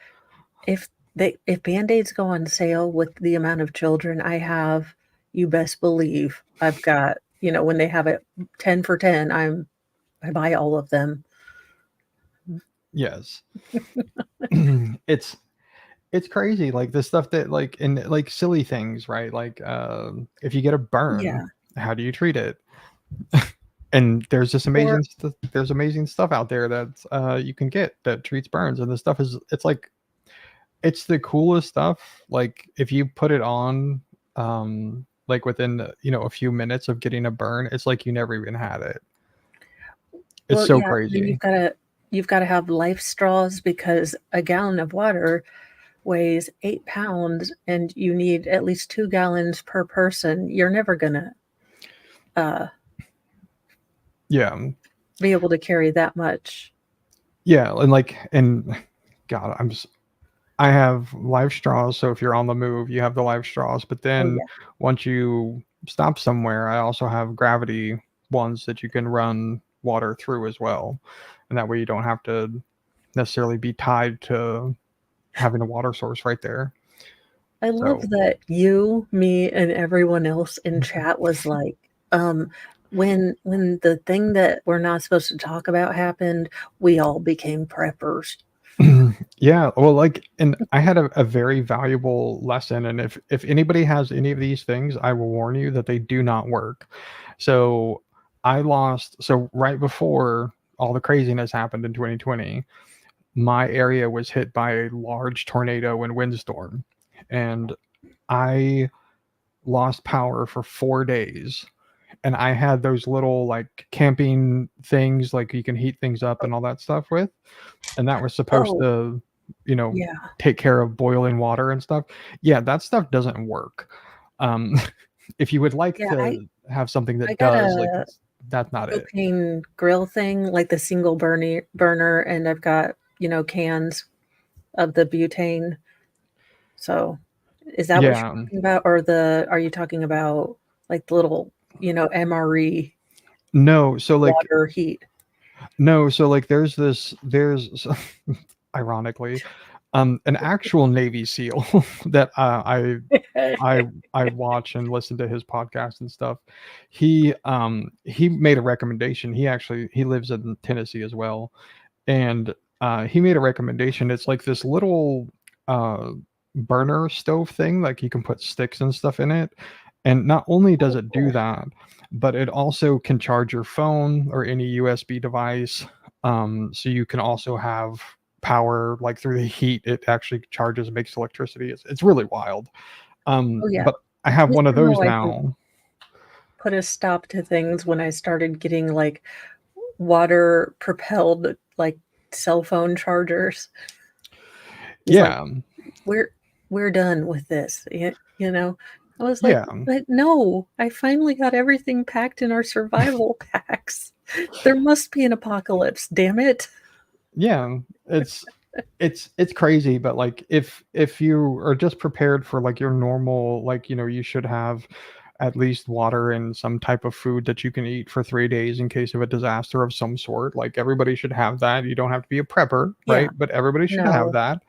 if Band-Aids go on sale with the amount of children I have, you best believe I've got, when they have it 10 for 10, I buy all of them. Yes. It's crazy, like the stuff that like in like silly things, right? Like if you get a burn, Yeah. how do you treat it? And there's this amazing there's amazing stuff out there that you can get that treats burns, and the stuff is it's the coolest stuff. Like if you put it on like within a few minutes of getting a burn, it's like you never even had it. It's Well, so yeah, and crazy. you've got to have life straws because a gallon of water weighs 8 pounds and you need at least 2 gallons per person. You're never gonna Yeah. be able to carry that much. Yeah, and God, I have live straws, so if you're on the move, you have the live straws. But then yeah. once you stop somewhere, I also have gravity ones that you can run water through as well. And that way you don't have to necessarily be tied to having a water source right there. I love that you, me, and everyone else in chat was like, when the thing that we're not supposed to talk about happened, we all became preppers. Yeah, well, and I had a very valuable lesson, and if anybody has any of these things, I will warn you that they do not work. So right before all the craziness happened in 2020, my area was hit by a large tornado and windstorm, and I lost power for 4 days. And I had those little like camping things, like you can heat things up and all that stuff with. And that was supposed to, Yeah. take care of boiling water and stuff. Yeah, that stuff doesn't work. If you would like to have something that does, like that's not it. Propane grill thing, like the single burner, and I've got, cans of the butane. So is that what you're talking about? Or are you talking about like the little, MRE? No, so like water heat. No, so like there's ironically, an actual Navy SEAL that I watch and listen to his podcast and stuff. He made a recommendation. He lives in Tennessee as well, and he made a recommendation. It's like this little burner stove thing, like you can put sticks and stuff in it, and not only does it do that, but it also can charge your phone or any USB device. So you can also have power like through the heat. It actually charges and makes electricity. It's really wild. But I have one of those now. Put a stop to things when I started getting like water propelled like cell phone chargers. Yeah. Like, we're done with this. I was like, but no, I finally got everything packed in our survival packs. There must be an apocalypse, damn it. Yeah, it's crazy, but like if you are just prepared for like your normal, like, you should have at least water and some type of food that you can eat for 3 days in case of a disaster of some sort. Like everybody should have that. You don't have to be a prepper, right? But everybody should have that.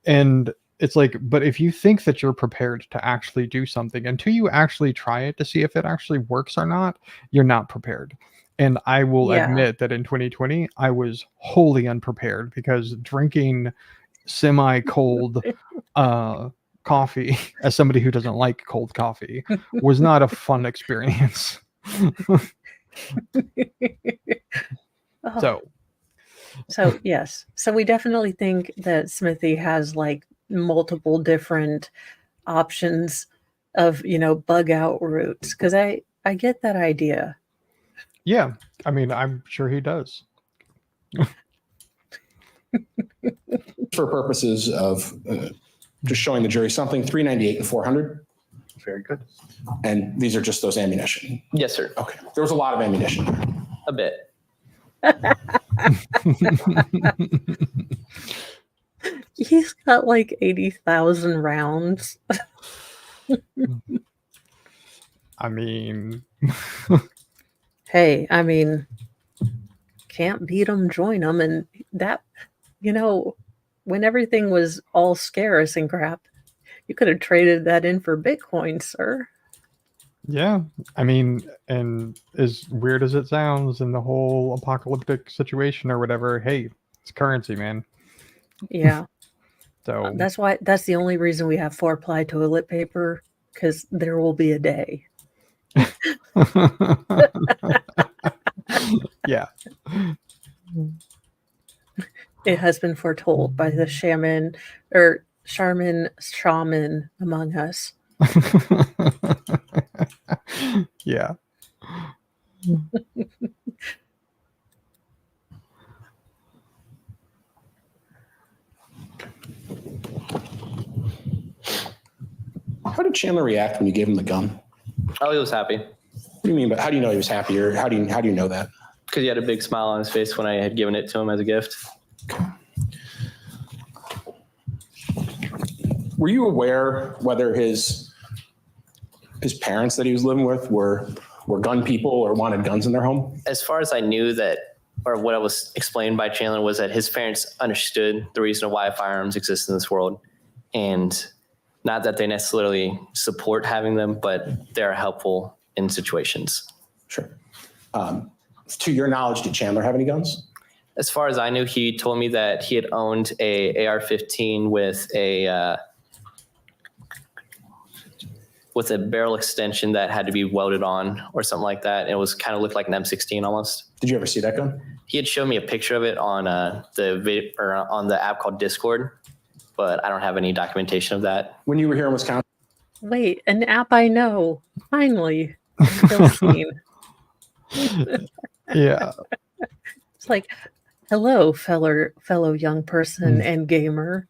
And it's like, but if you think that you're prepared to actually do something until you actually try it to see if it actually works or not, you're not prepared. And I will Yeah. admit that in 2020, I was wholly unprepared because drinking semi-cold coffee, as somebody who doesn't like cold coffee, was not a fun experience. Oh, so yes. So we definitely think that Smithy has like multiple different options of, bug out routes. Because I get that idea. Yeah, I mean, I'm sure he does. For purposes of just showing the jury something, 398 and 400. Very good. And these are just those ammunition. Yes, sir. Okay. There was a lot of ammunition there. A bit. He's got like 80,000 rounds. I mean, Hey, I mean, can't beat them, join them. And that, when everything was all scarce and crap, you could have traded that in for Bitcoin, sir. yeah, I mean, and as weird as it sounds in the whole apocalyptic situation or whatever, hey, it's currency, man. Yeah. So That's the only reason we have 4-ply toilet paper, because there will be a day. yeah. It has been foretold by the shaman among us. Yeah. How did Chandler react when you gave him the gun? Oh, he was happy What do you mean? But how do you know he was happy, or how do you know that? because he had a big smile on his face when I had given it to him as a gift. Were you aware whether his parents that he was living with were gun people or wanted guns in their home? As far as I knew that, or what I was explained by Chandler, was that his parents understood the reason why firearms exist in this world. And not that they necessarily support having them, but they're helpful in situations. Sure. To your knowledge, did Chandler have any guns? As far as I knew, he told me that he had owned a AR-15 with a barrel extension that had to be welded on or something like that. It was kind of looked like an M16 almost. Did you ever see that gun? He had shown me a picture of it on on the app called Discord, but I don't have any documentation of that. When you were here in Wisconsin? Wait, an app I know. Finally. Still seen. Yeah. It's like, hello, fellow young person and gamer.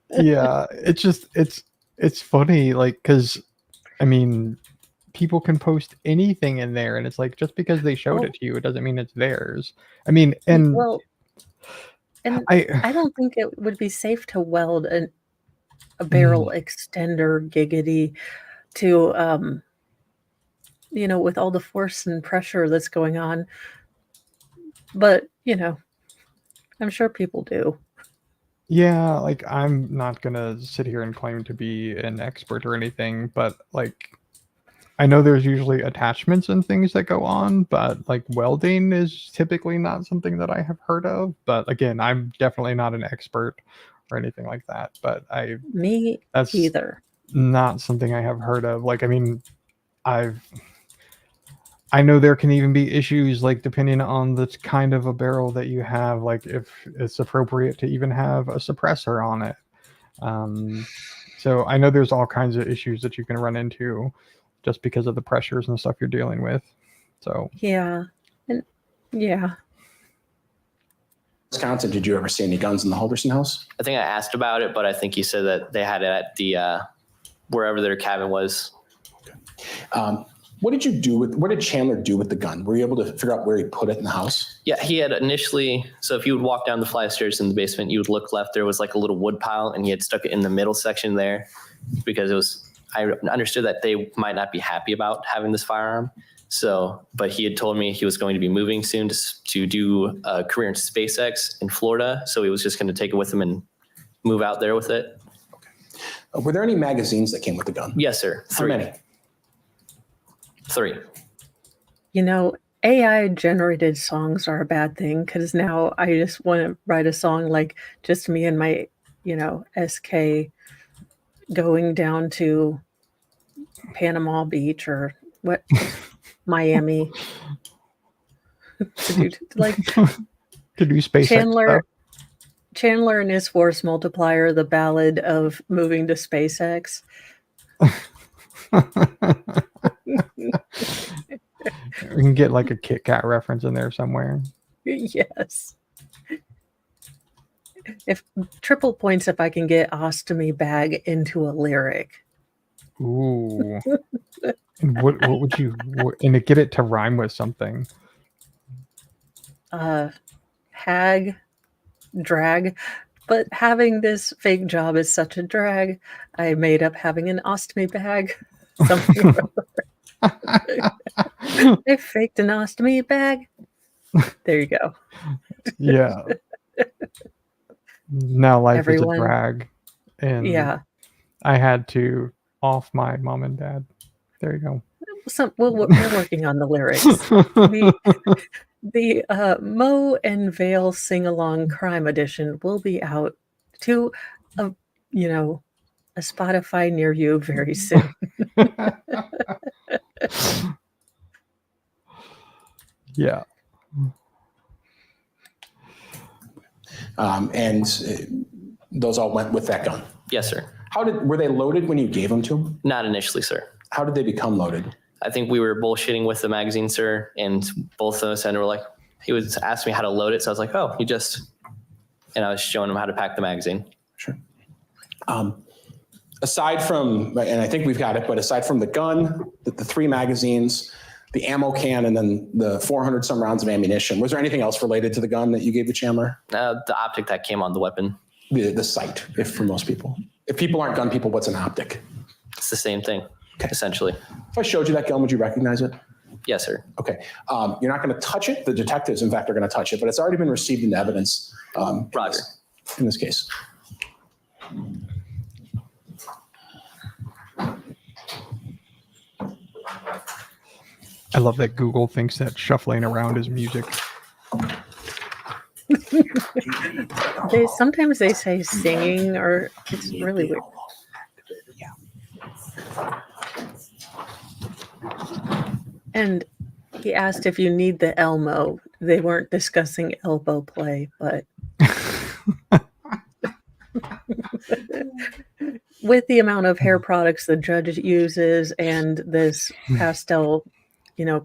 Yeah, it's funny, like, because I mean, people can post anything in there, and it's like, just because they showed it to you, it doesn't mean it's theirs. I mean, and Well, and I don't think it would be safe to weld a barrel extender giggity to with all the force and pressure that's going on. But I'm sure people do. yeah, like, I'm not gonna sit here and claim to be an expert or anything, but like, I know there's usually attachments and things that go on, but like welding is typically not something that I have heard of. But again, I'm definitely not an expert or anything like that. But Me that's either. not something I have heard of. Like, I mean, I know there can even be issues, like, depending on the kind of a barrel that you have, like if it's appropriate to even have a suppressor on it. So I know there's all kinds of issues that you can run into just because of the pressures and stuff you're dealing with. So Yeah. And yeah. Wisconsin, did you ever see any guns in the Holderson house? I think I asked about it, but I think he said that they had it at the wherever their cabin was. What did Chandler do with the gun? Were you able to figure out where he put it in the house? Yeah, he had initially, so if you would walk down the flight of stairs in the basement, you would look left, there was like a little wood pile, and he had stuck it in the middle section there because I understood that they might not be happy about having this firearm. So, but he had told me he was going to be moving soon to do a career in SpaceX in Florida. So he was just going to take it with him and move out there with it. Were there any magazines that came with the gun? Yes, sir. How many? 3. You know, AI generated songs are a bad thing because now I just want to write a song like just me and my, SK going down to Panama Beach or what, Miami. Like To do SpaceX Chandler and his force multiplier, the ballad of moving to SpaceX. We can get like a Kit Kat reference in there somewhere. Yes. If triple points if I can get ostomy bag into a lyric. Ooh. And what would you and to get it to rhyme with something? Hag, drag. But having this fake job is such a drag. I made up having an ostomy bag. Something I faked an ostomy bag. There you go. Yeah. Now life Everyone- is a drag. And Yeah. I had to off my mom and dad. There you go. We're working on the lyrics. The Mo and Vale Sing Along Crime Edition will be out to a Spotify near you very soon. Yeah. And those all went with that gun. Yes, sir. Were they loaded when you gave them to him? Not initially, sir. How did they become loaded? I think we were bullshitting with the magazine, sir, and both of us and were like, he was asking me how to load it. So I was like, oh, and I was showing him how to pack the magazine. Sure. Aside from, and I think we've got it, but aside from the gun, the 3 magazines, the ammo can, and then the 400 some rounds of ammunition, was there anything else related to the gun that you gave to Chandler? The optic that came on the weapon. The sight, if for most people. If people aren't gun people, what's an optic? It's the same thing, essentially. If I showed you that gun, would you recognize it? Yes, sir. Okay. You're not going to touch it. The detectives, in fact, are going to touch it, but it's already been received into evidence. Roger. In this case. I love that Google thinks that shuffling around is music. Sometimes they say singing, or it's really weird. And he asked if you need the Elmo. They weren't discussing elbow play, but with the amount of hair products the judge uses and this pastel,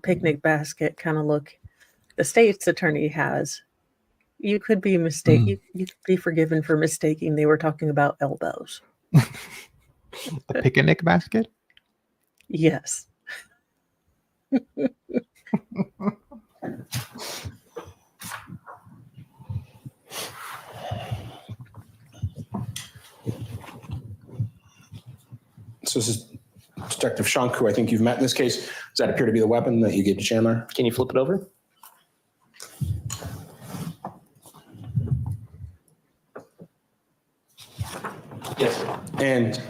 picnic basket kind of look the state's attorney has, you could be you could be forgiven for mistaking they were talking about elbows. A picnic basket? Yes. So this is Detective Shunk, who I think you've met in this case. Does that appear to be the weapon that you gave to Chandler? Can you flip it over? Yes, sir. And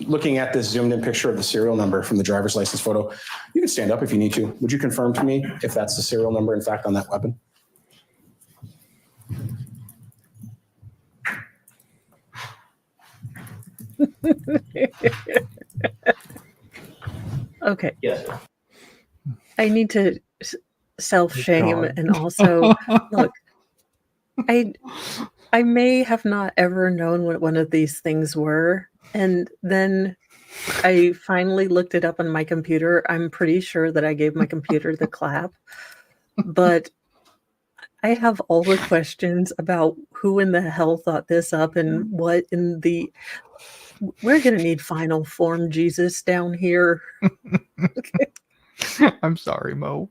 looking at this zoomed in picture of the serial number from the driver's license photo, you can stand up if you need to. Would you confirm to me if that's the serial number, in fact, on that weapon? Okay. Yes, sir. I need to self-shame God. and also look. I may have not ever known what one of these things were, and then I finally looked it up on my computer. I'm pretty sure that I gave my computer the clap, but I have all the questions about who in the hell thought this up and what in the. We're gonna need final form Jesus down here. I'm sorry, Mo.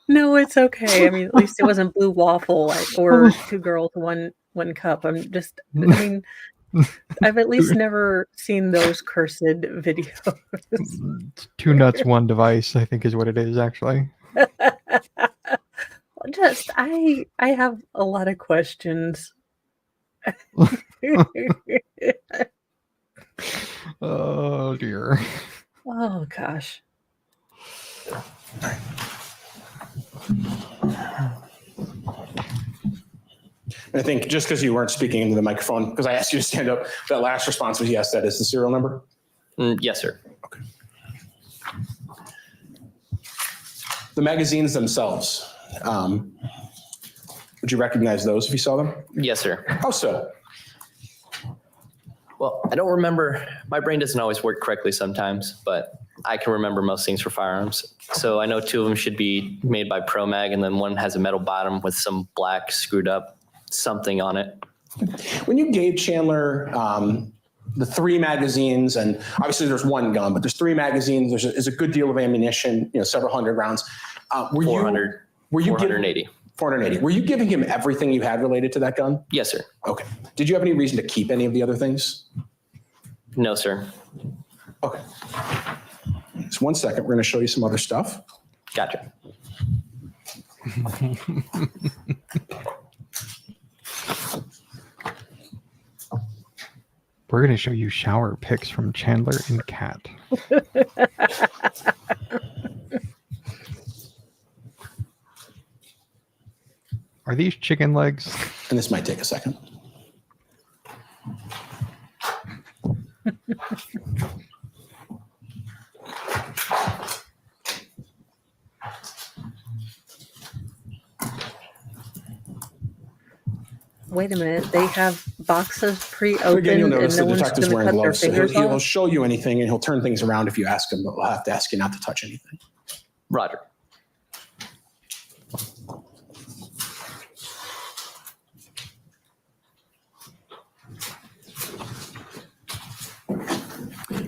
No, it's okay. I mean, at least it wasn't blue waffle or 2 girls, one cup. I mean, I've at least never seen those cursed videos. Two nuts, one device, I think is what it is, actually. Just I have a lot of questions. Oh, dear. Oh gosh. I think just because you weren't speaking into the microphone, because I asked you to stand up, that last response was yes, that is the serial number. Yes, sir. Okay. The magazines themselves, would you recognize those if you saw them? Yes, sir. How so? Well, I don't remember. My brain doesn't always work correctly sometimes, but I can remember most things for firearms. So I know two of them should be made by ProMag, and then one has a metal bottom with some black screwed up something on it. When you gave Chandler the 3 magazines, and obviously there's one gun, but there's 3 magazines, there's a good deal of ammunition, several hundred rounds. Were 480. 480. Were you giving him everything you had related to that gun? Yes, sir. Okay. Did you have any reason to keep any of the other things? No, sir. Okay. Just 1 second. We're going to show you some other stuff. Gotcha. We're going to show you shower pics from Chandler and Kat. Are these chicken legs? And this might take a second. Wait a minute. They have boxes pre-opened Again, you'll notice and no the one's detective's going to wearing cut their gloves, so fingers he'll off? show you anything, and he'll turn things around if you ask him, but he'll have to ask you not to touch anything. Roger.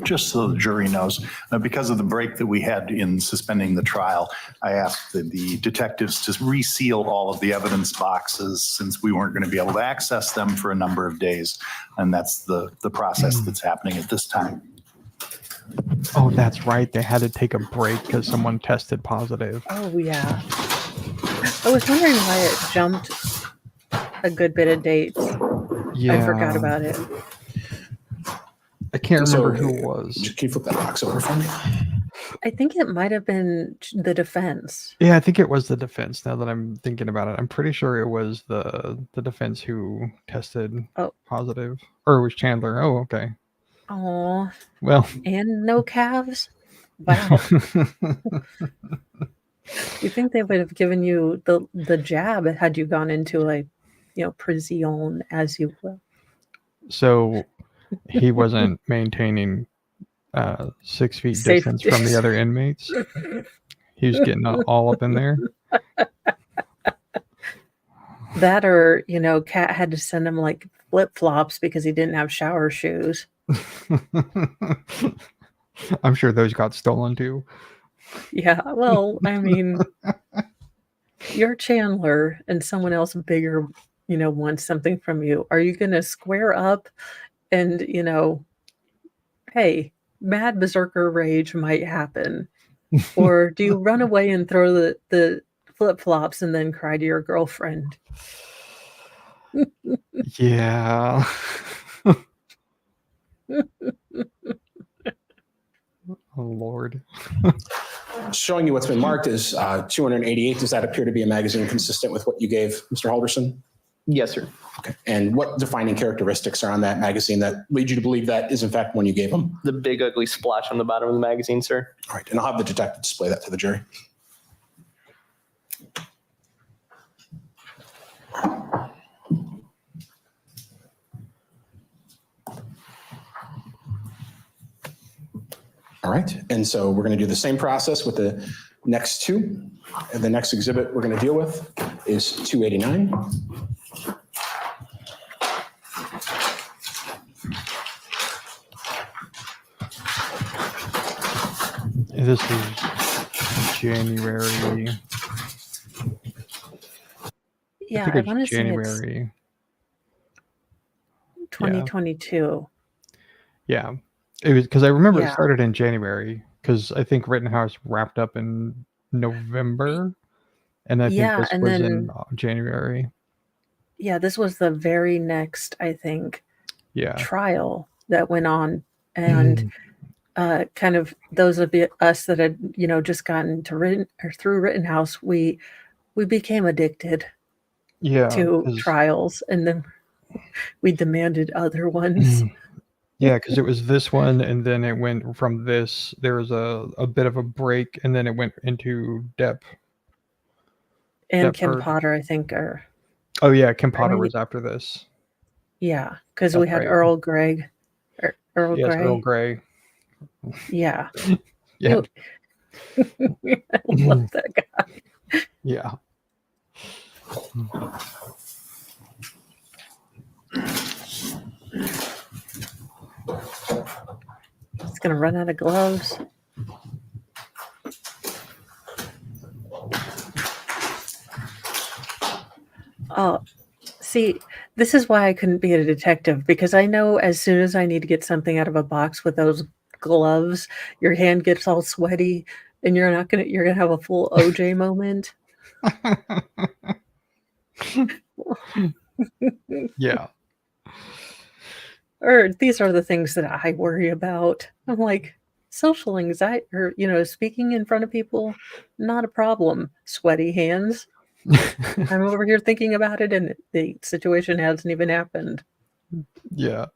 Just so the jury knows, because of the break that we had in suspending the trial, I asked the detectives to reseal all of the evidence boxes since we weren't going to be able to access them for a number of days. And that's the process that's happening at this time. Oh, that's right. They had to take a break because someone tested positive. Oh, yeah. I was wondering why it jumped a good bit of dates. Yeah. I forgot about it. I can't remember So, who it was. Can you flip that box over for me? I think it might have been the defense. Yeah, I think it was the defense now that I'm thinking about it. I'm pretty sure it was the defense who tested positive. Or it was Chandler. Oh, okay. Oh, Well. and no calves? Wow. You think they would have given you the jab had you gone into prison as you will? So he wasn't maintaining 6 feet Safe distance from the other inmates. He was getting all up in there. That or, Kat had to send him like flip-flops because he didn't have shower shoes. I'm sure those got stolen too. Yeah, well, I mean, you're Chandler and someone else bigger, wants something from you. Are you going to square up and, hey, mad berserker rage might happen? Or do you run away and throw the flip-flops and then cry to your girlfriend? Yeah. Oh, Lord. Showing you what's been marked as 288. Does that appear to be a magazine consistent with what you gave Mr. Holderson? Yes, sir. Okay. And what defining characteristics are on that magazine that lead you to believe that is in fact one you gave him? The big ugly splotch on the bottom of the magazine, sir. All right. And I'll have the detective display that to the jury. All right. And so we're going to do the same process with the next two. And the next exhibit we're going to deal with is 289. This is January. Yeah, I think I it's want to say it's January 2022. Yeah. It was because I remember it Yeah. started in January because I think Rittenhouse wrapped up in November, and I think Yeah, this and was then in January. yeah, this was the very next, I think, Yeah. trial that went on, and kind of those of us that had just gotten to through Rittenhouse, we became addicted Yeah. to 'Cause trials, and then we demanded other ones. yeah, because it was this one, and then it went from this. There was a bit of a break, and then it went into Depp. And Kim Deptford. Potter, I think, or Oh yeah, Kim Potter Right. was after this. yeah, because That's we had right. Earl Grey. Earl Yes, Earl Grey. Grey. Yeah. Yeah. I love that guy. Yeah. He's gonna run out of gloves. Oh, see, this is why I couldn't be a detective, because I know as soon as I need to get something out of a box with those gloves, your hand gets all sweaty and you're gonna have a full OJ moment. Yeah. Or these are the things that I worry about. I'm like, social anxiety, or speaking in front of people, not a problem. Sweaty hands. I'm over here thinking about it, and the situation hasn't even happened. Yeah.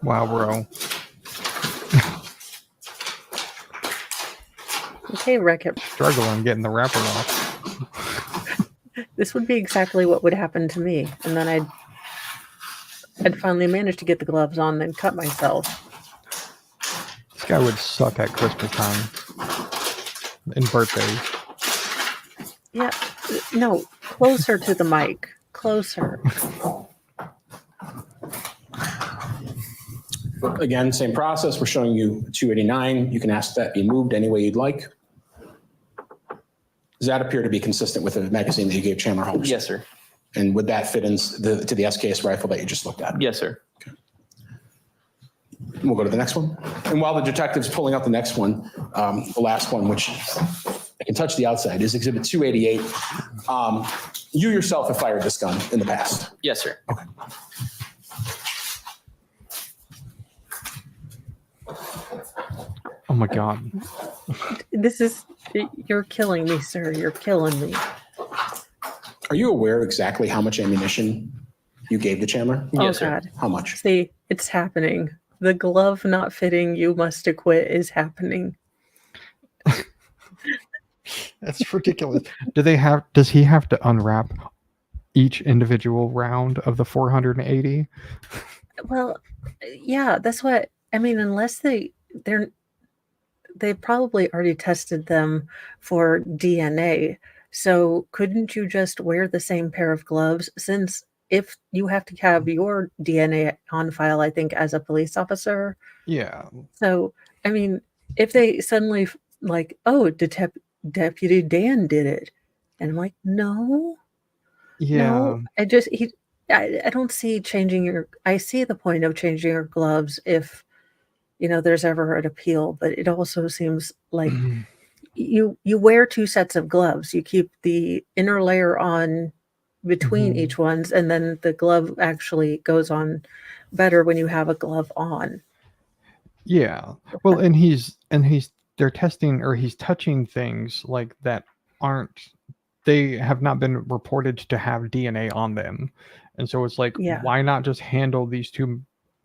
Wow, bro. Okay, Wreck-It. Struggling getting the wrapper off. This would be exactly what would happen to me, and then I'd finally manage to get the gloves on, then cut myself. This guy would suck at Christmas time and birthdays. Yeah, no, closer to the mic. Closer. Again, same process. We're showing you 289. You can ask that be moved any way you'd like. Does that appear to be consistent with the magazine that you gave Chandler Holderson? Yes, sir. And would that fit to the SKS rifle that you just looked at? Yes, sir. We'll go to the next one. And while the detective's pulling out the next one, the last one, which I can touch the outside, is Exhibit 288. You yourself have fired this gun in the past. Yes, sir. Okay. Oh my God. You're killing me, sir. You're killing me. Are you aware exactly how much ammunition you gave to Chandler? Oh, Yes, sir. God. How much? See, it's happening. The glove not fitting, you must acquit is happening. That's ridiculous. Does he have to unwrap each individual round of the 480? Well, yeah, that's what I mean. Unless they probably already tested them for DNA. So couldn't you just wear the same pair of gloves? Since if you have to have your DNA on file, I think, as a police officer. Yeah. So, I mean, if they suddenly like, oh, Deputy Dan did it, and I'm like, no, Yeah. no, I don't see changing I see the point of changing your gloves if, there's ever an appeal, but it also seems like you wear two sets of gloves. You keep the inner layer on between each ones, and then the glove actually goes on better when you have a glove on. Yeah. Well, they're testing, or he's touching things like that they have not been reported to have DNA on them. And so it's like, Yeah. why not just handle these two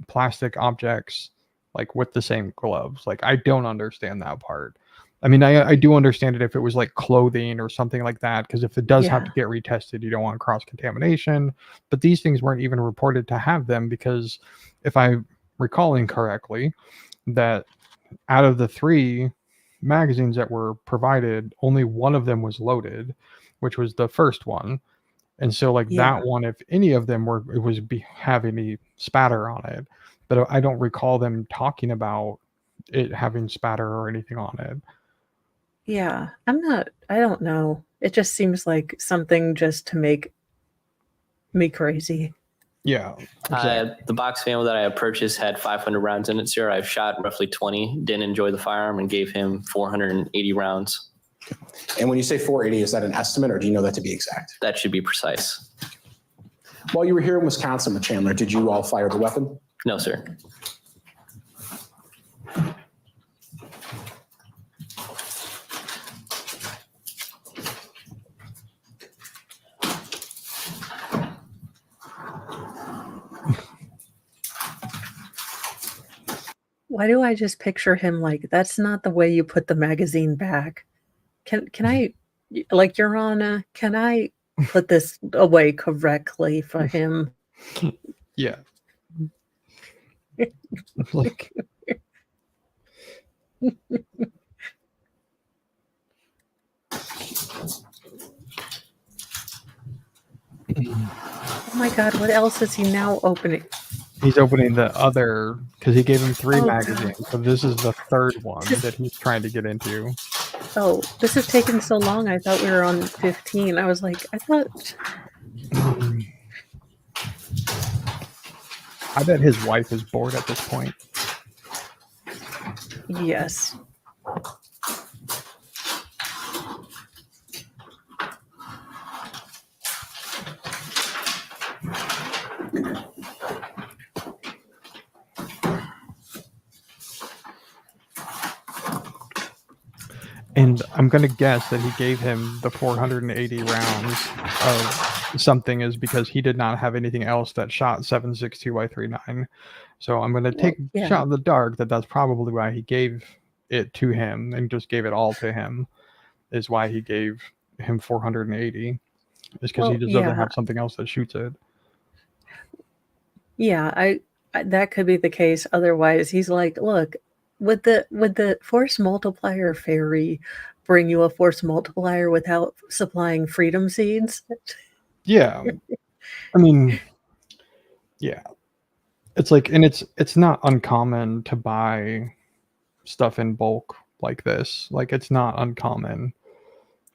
plastic objects like with the same gloves? Like, I don't understand that part. I mean, I do understand it if it was like clothing or something like that, because if it does have Yeah. to get retested, you don't want cross contamination. But these things weren't even reported to have them, because if I'm recalling correctly, that out of the 3 magazines that were provided, only one of them was loaded, which was the first one. And so like Yeah. that one, if any of them have any spatter on it, but I don't recall them talking about it having spatter or anything on it. Yeah. I don't know. It just seems like something just to make me crazy. Yeah. Exactly. The box of ammo that I had purchased had 500 rounds in it, sir. I've shot roughly 20, didn't enjoy the firearm, and gave him 480 rounds. And when you say 480, is that an estimate, or do you know that to be exact? That should be precise. While you were here in Wisconsin with Chandler, did you all fire the weapon? No, sir. Why do I just picture him like, that's not the way you put the magazine back? Can I, like, Your Honor, can I put this away correctly for him? Yeah. Like, Oh my God, what else is he now opening? he's opening the other, because he gave him 3 Oh, magazines. So this is the 3rd one that he's trying to get into. Oh, this is taking so long. I thought we were on 15. I was like, I thought. I bet his wife is bored at this point. Yes. And I'm going to guess that he gave him the 480 rounds of something is because he did not have anything else that shot 7.62 by 39. So I'm going to take yeah. shot in the dark that's probably why he gave it to him and just gave it all to him, is why he gave him 480. Is because he just doesn't have something else that shoots it. Yeah, I that could be the case. Otherwise, he's like, look, would the force multiplier fairy bring you a force multiplier without supplying freedom seeds? Yeah. I mean, yeah. It's like, and it's not uncommon to buy stuff in bulk like this. Like, it's not uncommon.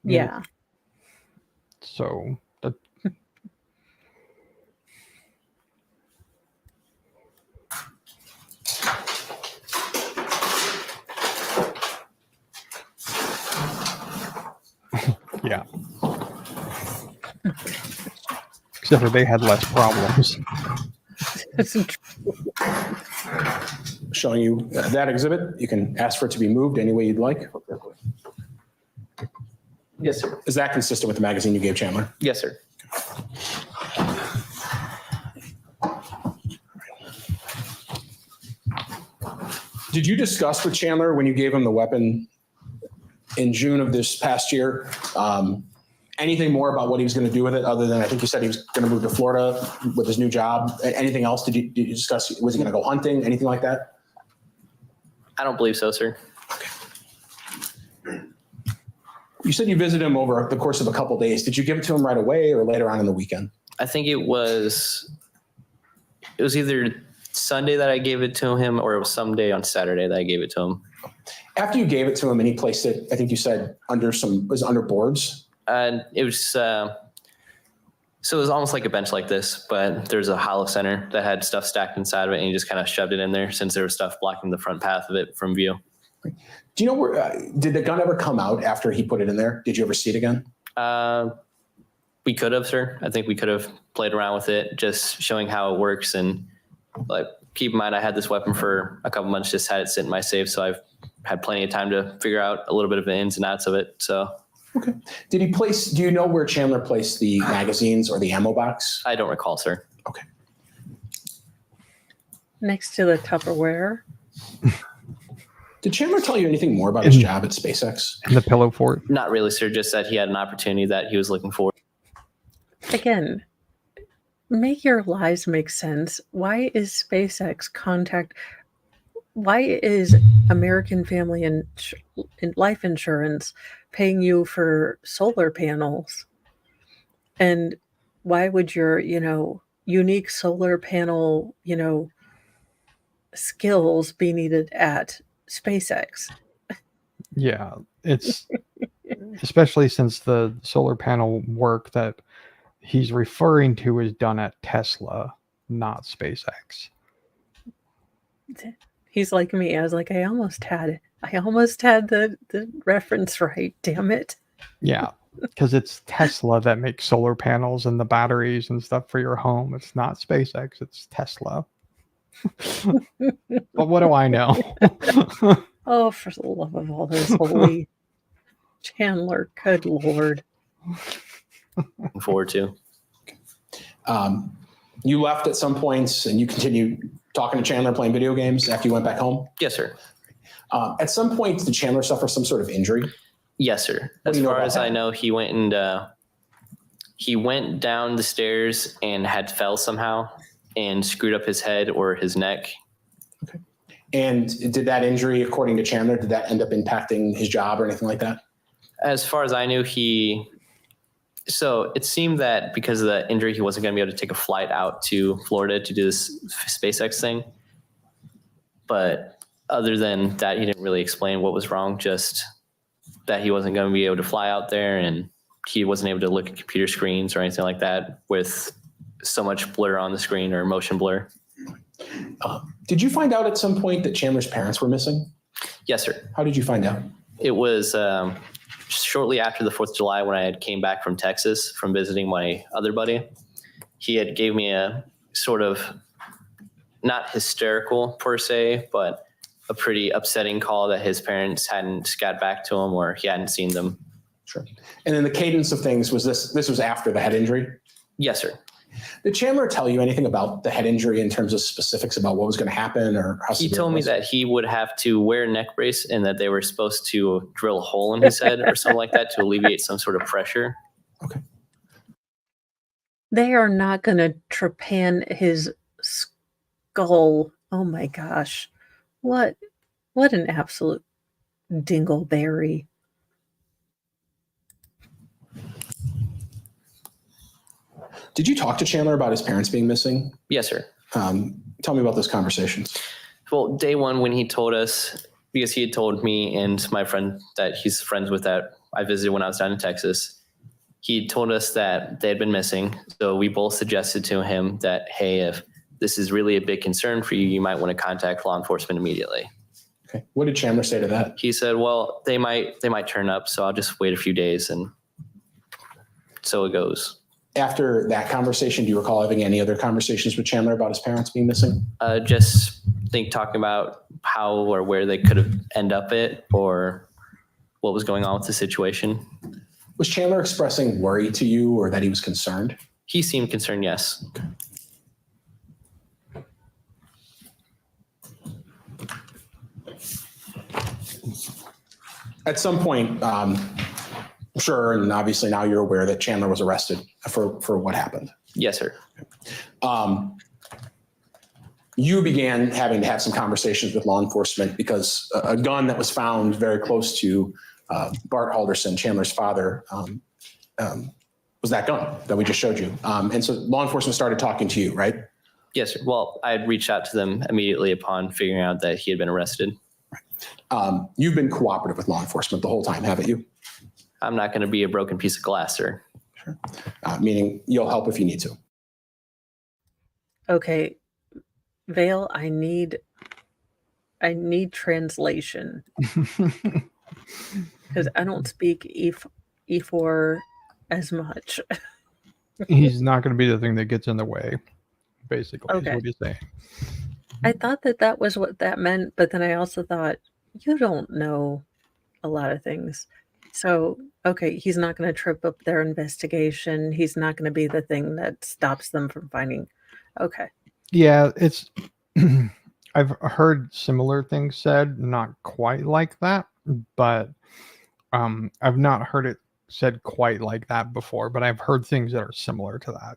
Yeah. So that, yeah. Except for they had less problems. Showing you that exhibit. You can ask for it to be moved any way you'd like. Yes, sir. Is that consistent with the magazine you gave Chandler? Yes, sir. Did you discuss with Chandler when you gave him the weapon in June of this past year, anything more about what he was going to do with it, other than I think you said he was going to move to Florida with his new job? Anything else? Did you discuss? Was he going to go hunting? Anything like that? I don't believe so, sir. You said you visited him over the course of a couple of days. Did you give it to him right away or later on in the weekend? I think it was either Sunday that I gave it to him, or it was someday on Saturday that I gave it to him. After you gave it to him and he placed it, I think you said under boards? And it was, so it was almost like a bench like this, but there's a hollow center that had stuff stacked inside of it, and he just kind of shoved it in there since there was stuff blocking the front path of it from view. Do you know where, did the gun ever come out after he put it in there? Did you ever see it again? We could have, sir. I think we could have played around with it, just showing how it works. And like, keep in mind, I had this weapon for a couple months, just had it sit in my safe. So I've had plenty of time to figure out a little bit of the ins and outs of it. So Okay. Do you know where Chandler placed the magazines or the ammo box? I don't recall, sir. Okay. Next to the Tupperware. Did Chandler tell you anything more about his job at SpaceX? In the pillow fort. Not really, sir. Just that he had an opportunity that he was looking for. Again, make your lies make sense. Why is SpaceX why is American Family and Life Insurance paying you for solar panels? And why would your, unique solar panel, skills be needed at SpaceX? Yeah, it's especially since the solar panel work that he's referring to is done at Tesla, not SpaceX. He's like me. I was like, I almost had the reference right. Damn it. Yeah, because it's Tesla that makes solar panels and the batteries and stuff for your home. It's not SpaceX, it's Tesla. But what do I know? Oh, for the love of all those holy. Chandler, good Lord. Looking forward to. You left at some points and you continued talking to Chandler, playing video games after you went back home. Yes, sir. At some point, did Chandler suffer some sort of injury? Yes, sir. What do As you know far about as that? I know, he went down the stairs and had fell somehow and screwed up his head or his neck. Okay. And did that injury, according to Chandler, did that end up impacting his job or anything like that? As far as I knew, so it seemed that because of the injury, he wasn't going to be able to take a flight out to Florida to do this SpaceX thing. But other than that, he didn't really explain what was wrong, just that he wasn't going to be able to fly out there and he wasn't able to look at computer screens or anything like that with so much blur on the screen or motion blur. Did you find out at some point that Chandler's parents were missing? Yes, sir. How did you find out? It was shortly after the 4th of July when I had came back from Texas from visiting my other buddy. He had gave me a sort of not hysterical per se, but a pretty upsetting call that his parents hadn't got back to him or he hadn't seen them. Sure. And then the cadence of things was this was after the head injury? Yes, sir. Did Chandler tell you anything about the head injury in terms of specifics about what was going to happen or how He severe told it me was? that he would have to wear a neck brace and that they were supposed to drill a hole in his head or something like that to alleviate some sort of pressure. Okay. They are not going to trepan his skull. Oh my gosh. What an absolute dingleberry. Did you talk to Chandler about his parents being missing? Yes, sir. Tell me about those conversations. Well, day one when he told us, because he had told me and my friend that he's friends with that I visited when I was down in Texas, he told us that they had been missing. So we both suggested to him that, hey, if this is really a big concern for you, you might want to contact law enforcement immediately. Okay. What did Chandler say to that? He said, well, they might turn up, so I'll just wait a few days. And so it goes. After that conversation, do you recall having any other conversations with Chandler about his parents being missing? Just talking about how or where they could have end up it or what was going on with the situation. Was Chandler expressing worry to you or that he was concerned? He seemed concerned, yes. At some point, sure, and obviously now you're aware that Chandler was arrested for what happened. Yes, sir. You began having to have some conversations with law enforcement because a gun that was found very close to Bart Holderson, Chandler's father, was that gun that we just showed you. And so law enforcement started talking to you, right? Yes, sir. Well, I had reached out to them immediately upon figuring out that he had been arrested. You've been cooperative with law enforcement the whole time, haven't you? I'm not going to be a broken piece of glass, sir. Sure. Meaning you'll help if you need to. Okay. Vale, I need translation. Because I don't speak E4 as much. He's not going to be the thing that gets in the way, basically, Okay. is what he's saying. I thought that was what that meant, but then I also thought, you don't know a lot of things. So, okay, he's not going to trip up their investigation. He's not going to be the thing that stops them from finding. Okay. Yeah, it's. I've heard similar things said, not quite like that, but I've not heard it said quite like that before. But I've heard things that are similar to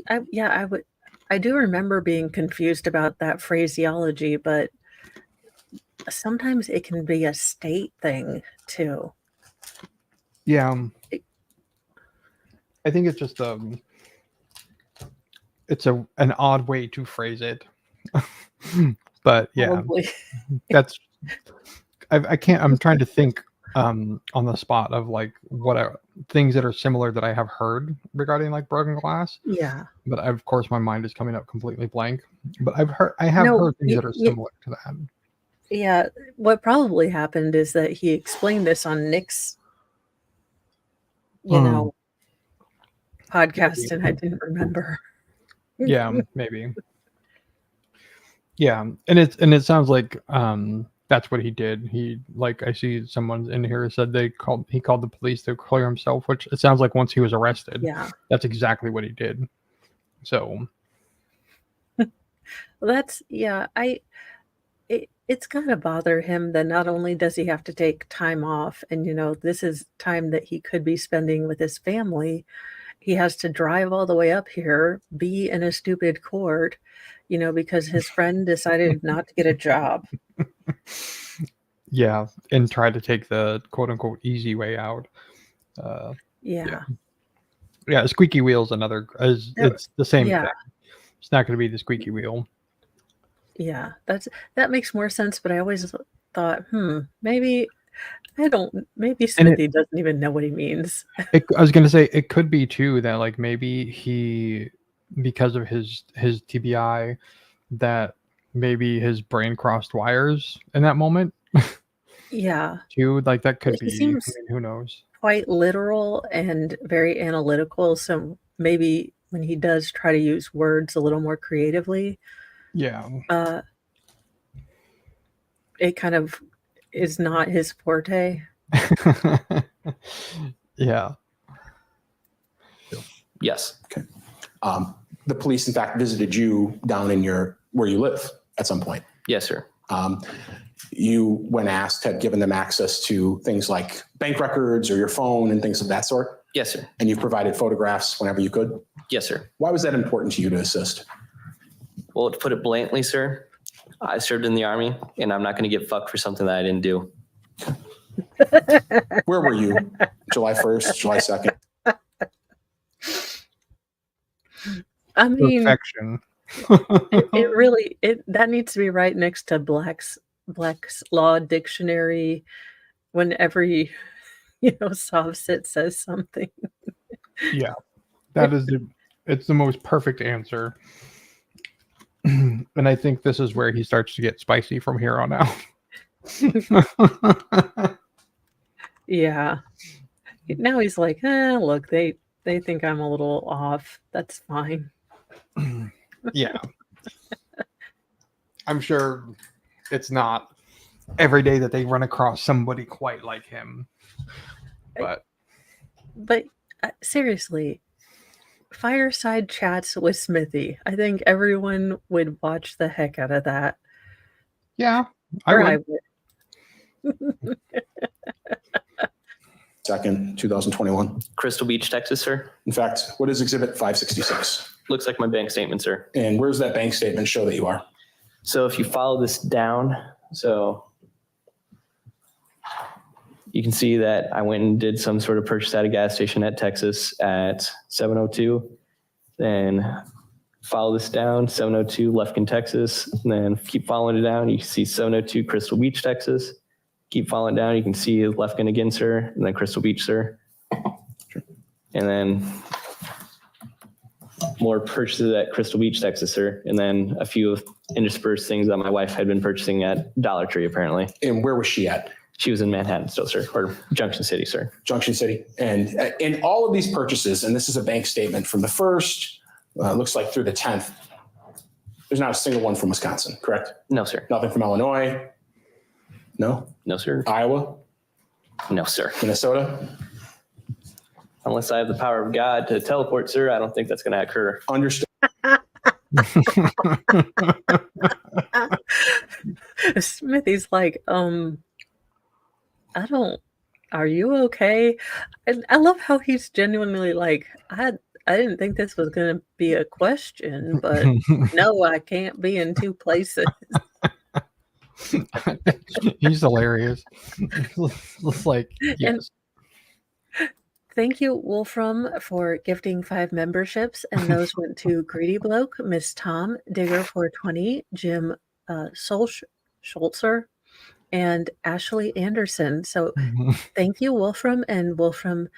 that. I do remember being confused about that phraseology, but sometimes it can be a state thing too. Yeah, I think it's just it's an odd way to phrase it. But yeah, Probably. that's I can't. I'm trying to think on the spot of like what are things that are similar that I have heard regarding like broken glass. Yeah. But of course, my mind is coming up completely blank. But I have No, heard things that are similar to that. Yeah, what probably happened is that he explained this on Nick's, podcast, and I didn't remember. Yeah, maybe. Yeah, and it sounds like that's what he did. He like I see someone in here said he called the police to clear himself, which it sounds like once he was arrested. Yeah. That's exactly what he did. So It's gotta bother him that not only does he have to take time off, and this is time that he could be spending with his family, he has to drive all the way up here, be in a stupid court, because his friend decided not to get a job. yeah, and try to take the quote unquote easy way out. Yeah. Yeah, squeaky wheel's another. It's the same Yeah. thing. It's not going to be the squeaky wheel. Yeah, that makes more sense, but I always thought, maybe Smithy doesn't even know what he means. I was going to say it could be too that like maybe he, because of his TBI, that maybe his brain crossed wires in that moment. Yeah. Too, like that could He be. seems Who knows? quite literal and very analytical, so maybe when he does try to use words a little more creatively, Yeah. it kind of is not his forte. Yeah. Yes. Okay. The police, in fact, visited you down in where you live at some point. Yes, sir. You, when asked, had given them access to things like bank records or your phone and things of that sort. Yes, sir. And you provided photographs whenever you could. Yes, sir. Why was that important to you to assist? Well, to put it bluntly, sir, I served in the Army, and I'm not going to get fucked for something that I didn't do. Where were you? July 1st, July 2nd? I mean, Perfection. it really that needs to be right next to Black's Law Dictionary whenever Sovsit says something. Yeah, that is it's the most perfect answer. And I think this is where he starts to get spicy from here on out. Yeah. Now he's like, look, they think I'm a little off. That's fine. Yeah. I'm sure it's not every day that they run across somebody quite like him. But seriously, fireside chats with Smithy. I think everyone would watch the heck out of that. yeah, I would. would. 2nd, 2021. Crystal Beach, Texas, sir. In fact, what is Exhibit 566? Looks like my bank statement, sir. And where's that bank statement show that you are? So if you follow this down, so you can see that I went and did some sort of purchase at a gas station at Texas at 7:02. Then follow this down, 7:02 Lufkin, Texas. And then keep following it down. You can see 7:02 Crystal Beach, Texas. Keep following down. You can see Lufkin again, sir. And then Crystal Beach, sir. And then more purchases at Crystal Beach, Texas, sir. And then a few interspersed things that my wife had been purchasing at Dollar Tree, apparently. And where was she at? She was in Manhattan still, sir, or Junction City, sir. Junction City. And in all of these purchases, and this is a bank statement from the 1st, looks like through the 10th, there's not a single one from Wisconsin, correct? No, sir. Nothing from Illinois? No? No, sir. Iowa? No, sir. Minnesota? Unless I have the power of God to teleport, sir, I don't think that's going to occur. Understood. Smithy's like, are you okay? And I love how he's genuinely like, I didn't think this was going to be a question, but no, I can't be in two places. He's hilarious. It's like, yes. Thank you, Wolfram, for gifting 5 memberships, and those went to Greedy Bloke, Miss Tom, Digger 420, Jim Schultzer, and Ashley Anderson. So thank you, Wolfram, and Wolfram,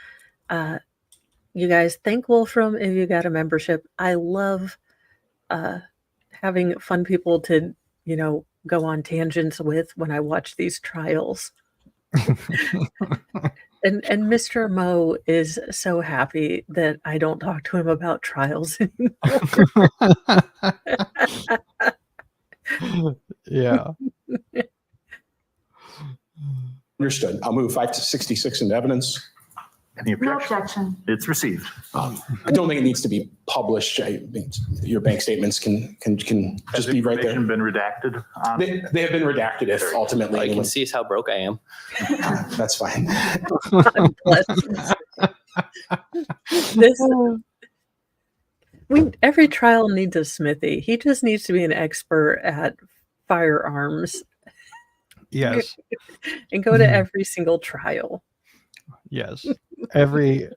you guys thank Wolfram if you got a membership. I love having fun people to, go on tangents with when I watch these trials. And Mr. Mo is so happy that I don't talk to him about trials anymore. Yeah. Understood. I'll move 566 into evidence. Any No objection? objection. It's received. I don't think it needs to be published. I mean, your bank statements can just be right there. Has been redacted? They have been redacted if ultimately All you can anyone. see is how broke I am. That's fine. God bless him. Every trial needs a Smithy. He just needs to be an expert at firearms Yes. and go to every single trial. Yes. Every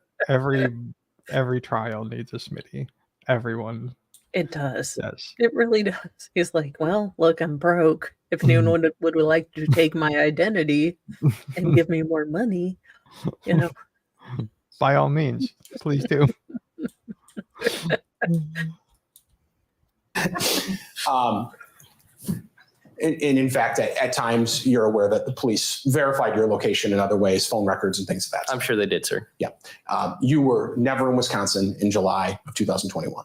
trial needs a Smitty. Everyone It does. does. It really does. He's like, well, look, I'm broke. If anyone would like to take my identity and give me more money, By all means, please do. And in fact, at times you're aware that the police verified your location in other ways, phone records and things of that. I'm sure they did, sir. You were never in Wisconsin in July of 2021.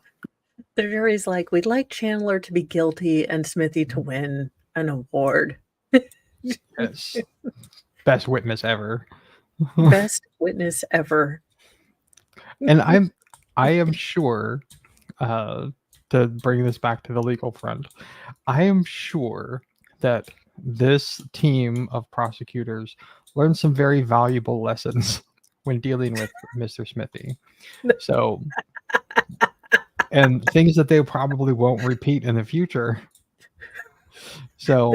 the jury's like, we'd like Chandler to be guilty and Smithy to win an award. Yes. Best witness ever. Best witness ever. And I am sure, to bring this back to the legal front, I am sure that this team of prosecutors learned some very valuable lessons when dealing with Mr. Smithy. So, and things that they probably won't repeat in the future. So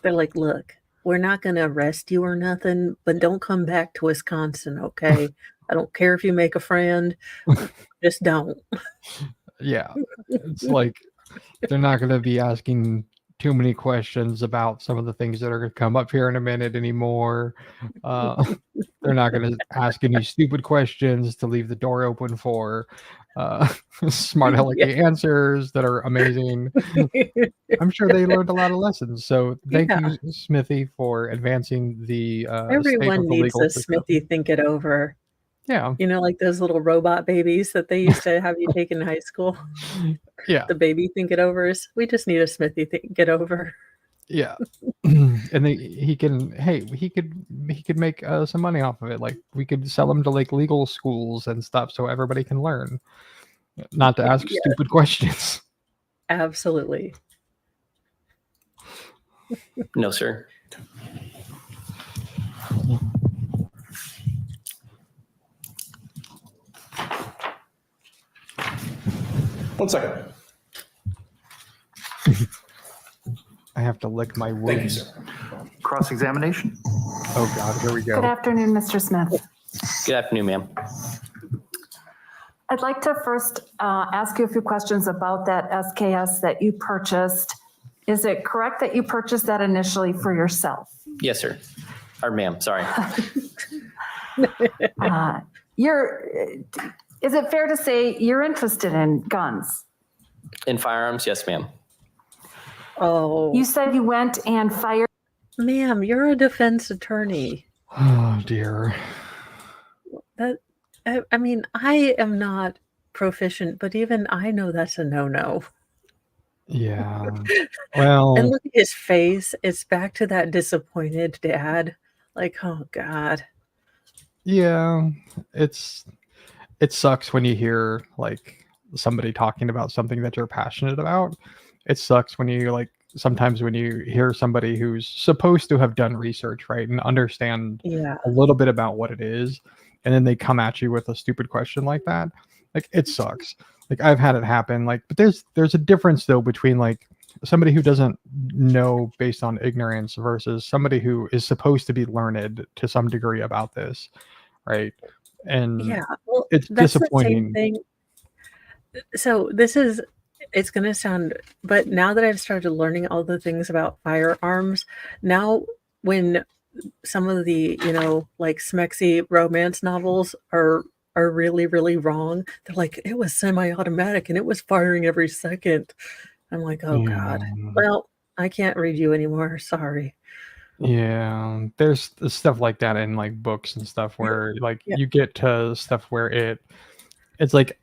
they're like, look, we're not going to arrest you or nothing, but don't come back to Wisconsin, okay? I don't care if you make a friend, just don't. yeah, it's like they're not going to be asking too many questions about some of the things that are going to come up here in a minute anymore. They're not going to ask any stupid questions to leave the door open for smart alecky answers that are amazing. I'm sure they learned a lot of lessons. So thank you, Smithy, for advancing the Everyone needs a Smithy think it over. Yeah. Like those little robot babies that they used to have you take in high school. Yeah. The baby think it overs. We just need a Smithy think it over. Yeah. And he could make some money off of it. Like we could sell them to like legal schools and stuff so everybody can learn not to ask stupid questions. Absolutely. No, sir. One second. I have to lick my wounds. Thank you, sir. Cross-examination. Oh God, here we Good go. afternoon, Mr. Smith. Good afternoon, ma'am. I'd like to first ask you a few questions about that SKS that you purchased. Is it correct that you purchased that initially for yourself? Yes, sir. Or ma'am, sorry. Is it fair to say you're interested in guns? In firearms, yes, ma'am. Oh. You said you went and fired Ma'am, you're a defense attorney. Oh dear. That I mean, I am not proficient, but even I know that's a no-no. Yeah. And Well, look at his face. It's back to that disappointed dad. Like, oh God. yeah. It sucks when you hear like somebody talking about something that you're passionate about. It sucks when you like sometimes when you hear somebody who's supposed to have done research, right, and understand Yeah. a little bit about what it is, and then they come at you with a stupid question like that. Like it sucks. Like I've had it happen. Like, but there's a difference though between like somebody who doesn't know based on ignorance versus somebody who is supposed to be learned to some degree about this, right? And Yeah. Well, it's that's the same disappointing. thing. So it's going to sound, but now that I've started learning all the things about firearms, now when some of the, like smexy romance novels are really, really wrong, they're like, it was semi-automatic and it was firing every second. I'm like, oh God. Yeah. Well, I can't read you anymore. Sorry. Yeah, there's stuff like that in like books and stuff where like Yeah. you get to stuff where it's like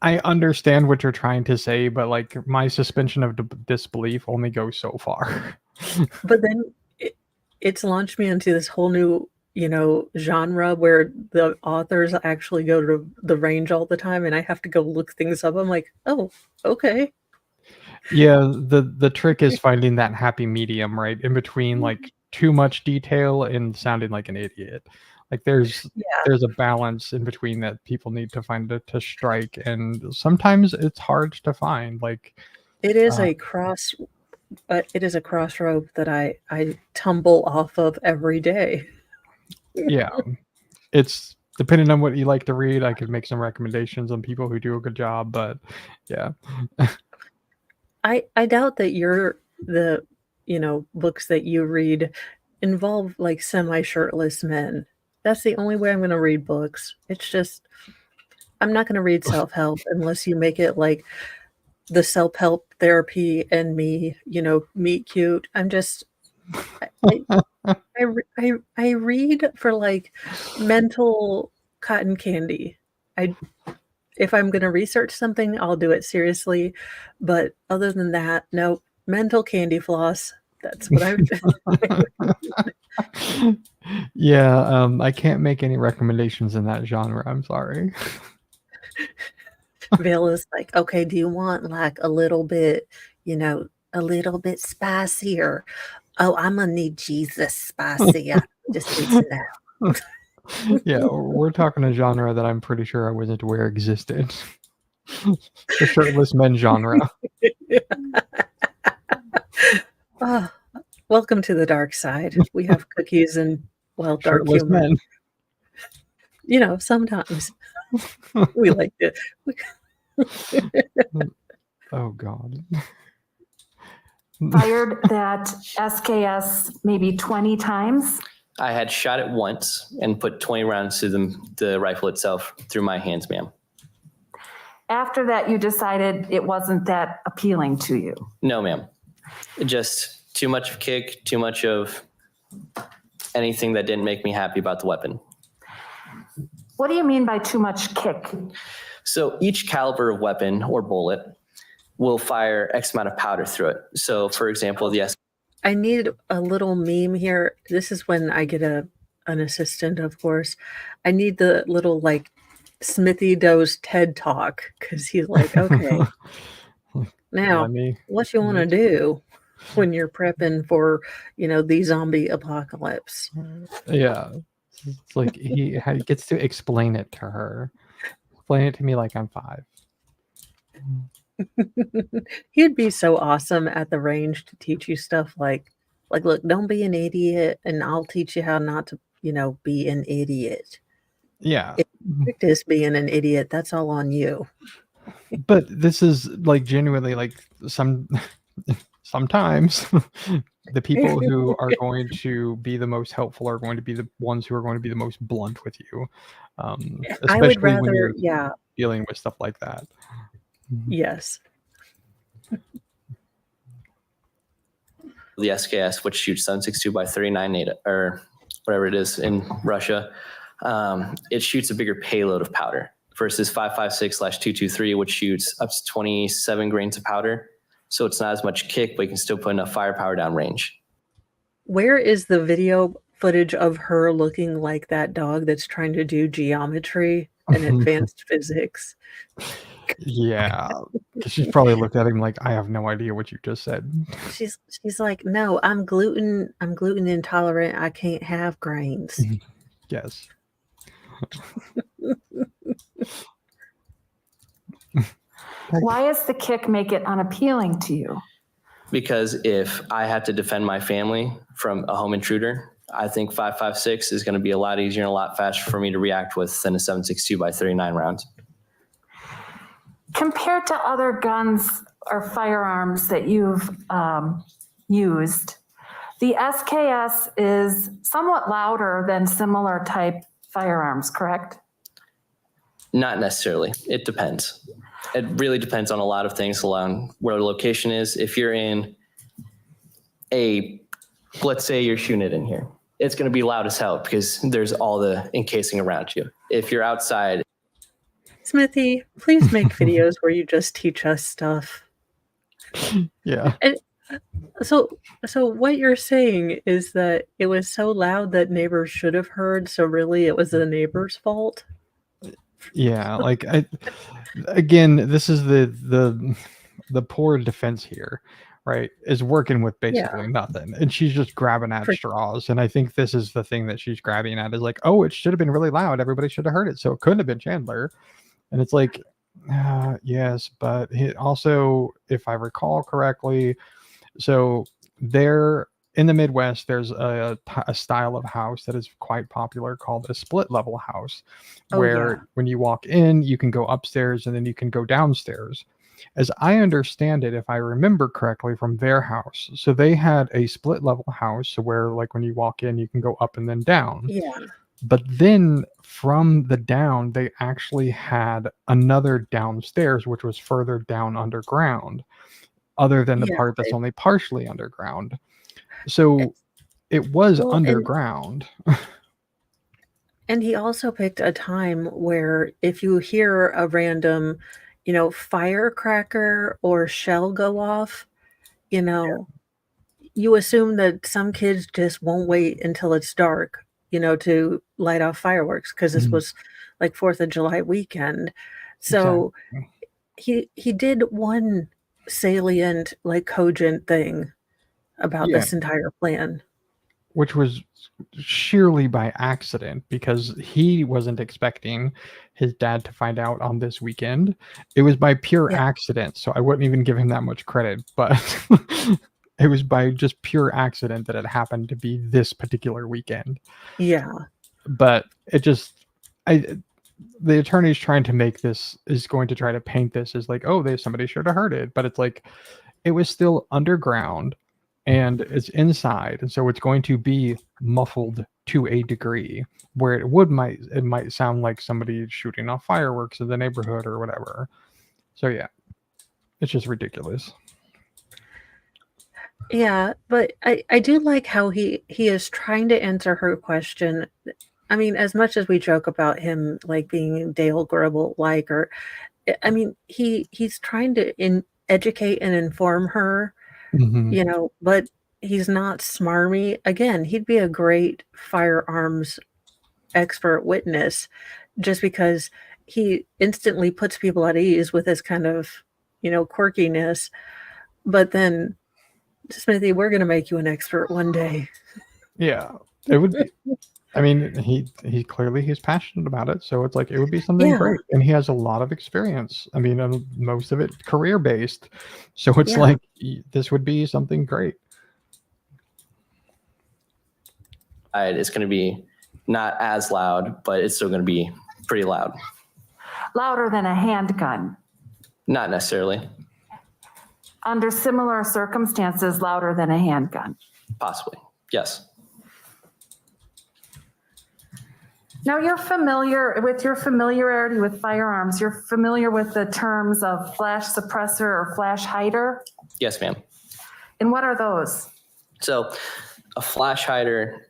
I understand what you're trying to say, but like my suspension of disbelief only goes so far. But then it's launched me into this whole new, genre where the authors actually go to the range all the time and I have to go look things up. I'm like, oh, okay. Yeah, the trick is finding that happy medium, right, in between like too much detail and sounding like an idiot. Like there's Yeah, a balance in between that people need to find to strike, and sometimes it's hard to find. Like, it is uh, a crossroad that I tumble off of every day. yeah, it's depending on what you like to read. I could make some recommendations on people who do a good job, but yeah, I doubt that the books that you read involve like semi-shirtless men. That's the only way I'm going to read books. It's just I'm not going to read self-help unless you make it like the self-help therapy and me, meet cute. I, I read for like mental cotton candy. I If I'm going to research something, I'll do it seriously. But other than that, nope. Mental candy floss. That's what I'm. yeah. I can't make any recommendations in that genre. I'm sorry. Bill is like, okay, do you want like a little bit, a little bit spicier? Oh, I'm gonna need Jesus spicy. I just need to know. Yeah, we're talking a genre that I'm pretty sure I wasn't aware existed. The shirtless men genre. Oh, welcome to the dark side. We have cookies and dark Shirtless humor. men. Sometimes we like to. Oh God. Fired that SKS maybe 20 times. I had shot it once and put 20 rounds to the rifle itself through my hands, ma'am. After that, you decided it wasn't that appealing to you. No, ma'am. Just too much of kick, too much of anything that didn't make me happy about the weapon. What do you mean by too much kick? So each caliber of weapon or bullet will fire X amount of powder through it. So for example, the I need a little meme here. This is when I get an assistant, of course. I need the little like Smithy Doe's TED talk because he's like, okay, now what you want to do when you're prepping for the zombie apocalypse. Yeah. It's like he gets to explain it to her. Explain it to me like I'm 5. He'd be so awesome at the range to teach you stuff like look, don't be an idiot and I'll teach you how not to be an idiot. Yeah. If you practice being an idiot, that's all on you. But this is like genuinely like sometimes the people who are going to be the most helpful are going to be the ones who are going to be the most blunt with you. I would Especially when rather, you're dealing with stuff like that. yes. the SKS, which shoots 7.62 by 39 or whatever it is in Russia, it shoots a bigger payload of powder versus 5.56/223, which shoots up to 27 grains of powder. So it's not as much kick, but you can still put enough firepower down range. Where is the video footage of her looking like that dog that's trying to do geometry and advanced physics? Yeah, 'cause she's probably looked at him like, I have no idea what you just said. She's like, no, I'm gluten intolerant. I can't have grains. Yes. Why does the kick make it unappealing to you? Because if I had to defend my family from a home intruder, I think 5.56 is going to be a lot easier and a lot faster for me to react with than a 7.62 by 39 round. Compared to other guns or firearms that you've used, the SKS is somewhat louder than similar type firearms, correct? Not necessarily. It depends. It really depends on a lot of things along where the location is. If you're in let's say you're shooting it in here, it's going to be loud as hell because there's all the encasing around you. If you're outside. Smithy, please make videos where you just teach us stuff. Yeah. And so what you're saying is that it was so loud that neighbors should have heard, so really it was the neighbor's fault? Yeah, like again, this is the poor defense here, right? Is working with basically nothing, and she's just grabbing at straws. And I think this is the thing that she's grabbing at is like, oh, it should have been really loud. Everybody should have heard it, so it couldn't have been Chandler. And it's like, yes, but it also, if I recall correctly, so there in the Midwest, there's a style of house that is quite popular called a split level house, where when you walk in, you can go upstairs and then you can go downstairs. As I understand it, if I remember correctly from their house, so they had a split level house where like when you walk in, you can go up and then down. Yeah. But then from the down, they actually had another downstairs, which was further down underground, other than the part that's only partially underground. So it was underground. And he also picked a time where if you hear a random, firecracker or shell go off, you assume that some kids just won't wait until it's dark, to light off fireworks because this was like 4th of July weekend. So he did one salient, like cogent thing about this entire plan. Which was sheerly by accident because he wasn't expecting his dad to find out on this weekend. It was by pure accident. So I wouldn't even give him that much credit, but it was by just pure accident that it happened to be this particular weekend. Yeah. But it just, the attorney's trying to make this, is going to try to paint this as like, oh, somebody should have heard it. But it's like, it was still underground and it's inside. And so it's going to be muffled to a degree where it might sound like somebody shooting off fireworks in the neighborhood or whatever. So yeah, it's just ridiculous. Yeah, but I do like how he is trying to answer her question. I mean, as much as we joke about him like being Dale Gribble like, or I mean, he's trying to educate and inform her, but he's not smarmy. Again, he'd be a great firearms expert witness just because he instantly puts people at ease with his kind of, quirkiness. But then, Smithy, we're going to make you an expert one day. Yeah, it would be. I mean, he's passionate about it, so it's like it would be something great, and he has a lot of experience. I mean, most of it career based, so it's like this would be something great. It's going to be not as loud, but it's still going to be pretty loud. Louder than a handgun? Not necessarily. Under similar circumstances, louder than a handgun? Possibly, yes. Now you're familiar with your familiarity with firearms. You're familiar with the terms of flash suppressor or flash hider? Yes, ma'am. And what are those? So a flash hider,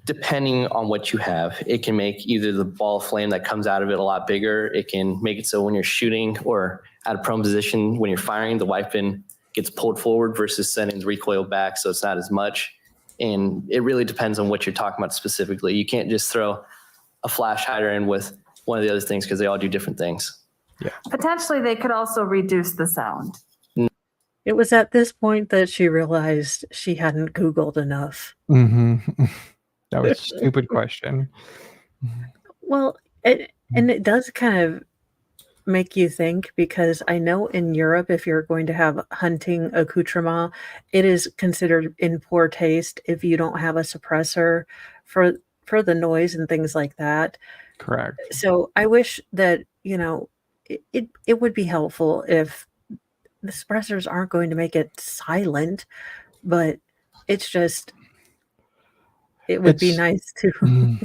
depending on what you have, it can make either the ball of flame that comes out of it a lot bigger. It can make it so when you're shooting or at a prone position, when you're firing, the weapon gets pulled forward versus sending the recoil back, so it's not as much. And it really depends on what you're talking about specifically. You can't just throw a flash hider in with one of the other things because they all do different things. Potentially, they could also reduce the sound. It was at this point that she realized she hadn't Googled enough. That was a stupid question. Well, and it does kind of make you think, because I know in Europe, if you're going to have hunting accoutrement, it is considered in poor taste if you don't have a suppressor for the noise and things like that. Correct. So I wish that, it would be helpful if the suppressors aren't going to make it silent, but it's just, it would be nice to.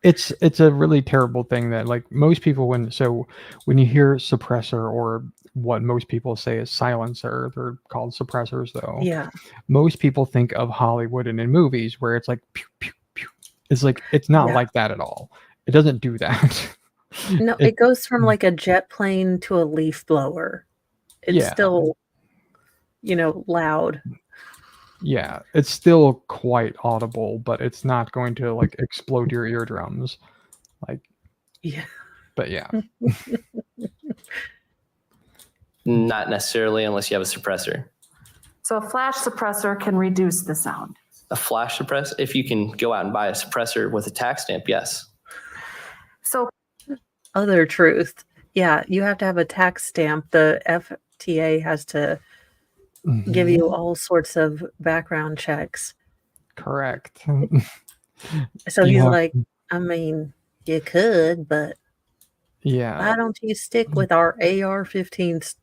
It's a really terrible thing that, like, most people, when you hear suppressor, or what most people say is silencer, they're called suppressors though. Yeah. Most people think of Hollywood and in movies where it's like pew, pew, pew. It's like, it's not like that at all. It doesn't do that. No, it goes from like a jet plane to a leaf blower. It's still, loud. Yeah, it's still quite audible, but it's not going to like explode your eardrums. Like, yeah. But yeah. Not necessarily unless you have a suppressor. So a flash suppressor can reduce the sound. A flash suppressor, if you can go out and buy a suppressor with a tax stamp, yes. So other truth. Yeah, you have to have a tax stamp. The FTA has to give you all sorts of background checks. Correct. So he's like, I mean, you could, but yeah, why don't you stick with our AR-15,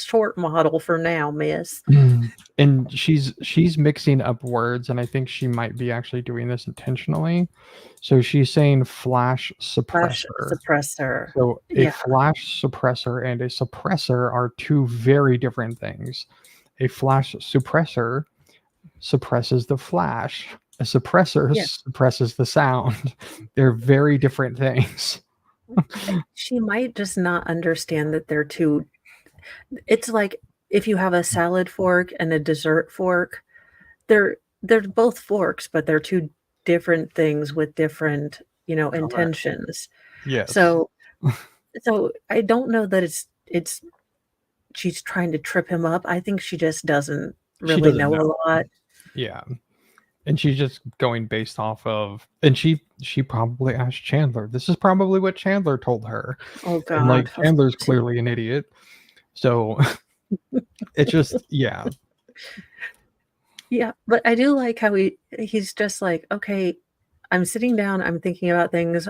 short model for now, miss? And she's mixing up words, and I think she might be actually doing this intentionally. So she's saying flash suppressor. So a flash suppressor and a suppressor are two very different things. A flash suppressor suppresses the flash. A suppressor suppresses the sound. They're very different things. She might just not understand that they're two. It's like if you have a salad fork and a dessert fork, they're both forks, but they're two different things with different, intentions. Yes. So I don't know that it's she's trying to trip him up. I think she just doesn't really know a lot. Yeah. And she's just going based off of, and she probably asked Chandler. This is probably what Chandler told her. Oh God. And like, Chandler's clearly an idiot. So it's just, yeah. Yeah, but I do like how he's just like, okay, I'm sitting down, I'm thinking about things.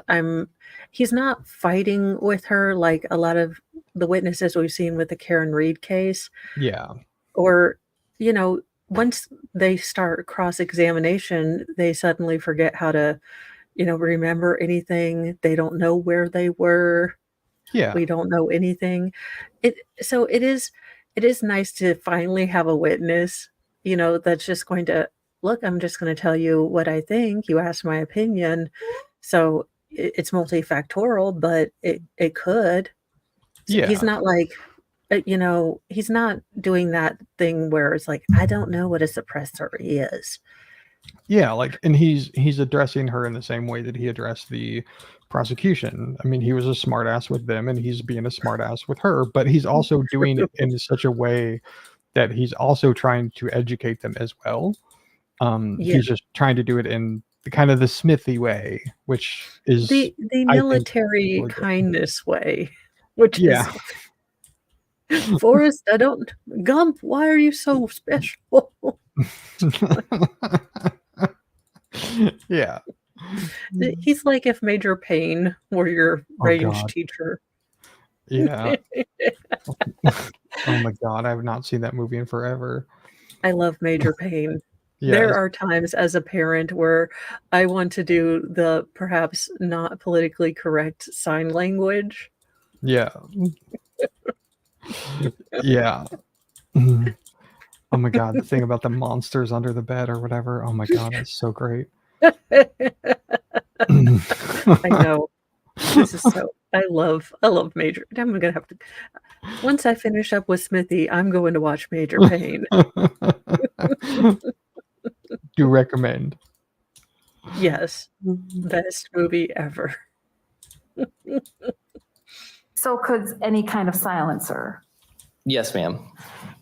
He's not fighting with her like a lot of the witnesses we've seen with the Karen Reed case. Yeah. Or, once they start cross-examination, they suddenly forget how to, remember anything. They don't know where they were. Yeah. We don't know anything. So it is nice to finally have a witness, that's just going to look, I'm just going to tell you what I think. You asked my opinion. So it's multifactorial, but it could. Yeah. He's not like, he's not doing that thing where it's like, I don't know what a suppressor is. Yeah, like, and he's addressing her in the same way that he addressed the prosecution. I mean, he was a smartass with them, and he's being a smartass with her, but he's also doing it in such a way that he's also trying to educate them as well. He's just trying to do it in the kind of the Smithy way, which is the military kindness way, which is Forrest, Gump, why are you so special? Yeah. He's like if Major Payne were your range teacher. Yeah. Oh my God, I have not seen that movie in forever. I love Major Payne. Yes. There are times as a parent where I want to do the perhaps not politically correct sign language. Yeah. Yeah. my god, the thing about the monsters under the bed or whatever. Oh my god, that's so great. I know. This is so. I love Major. I'm gonna have to. Once I finish up with Smithy, I'm going to watch Major Payne. Do recommend. Yes, best movie ever. So could any kind of silencer. Yes, ma'am.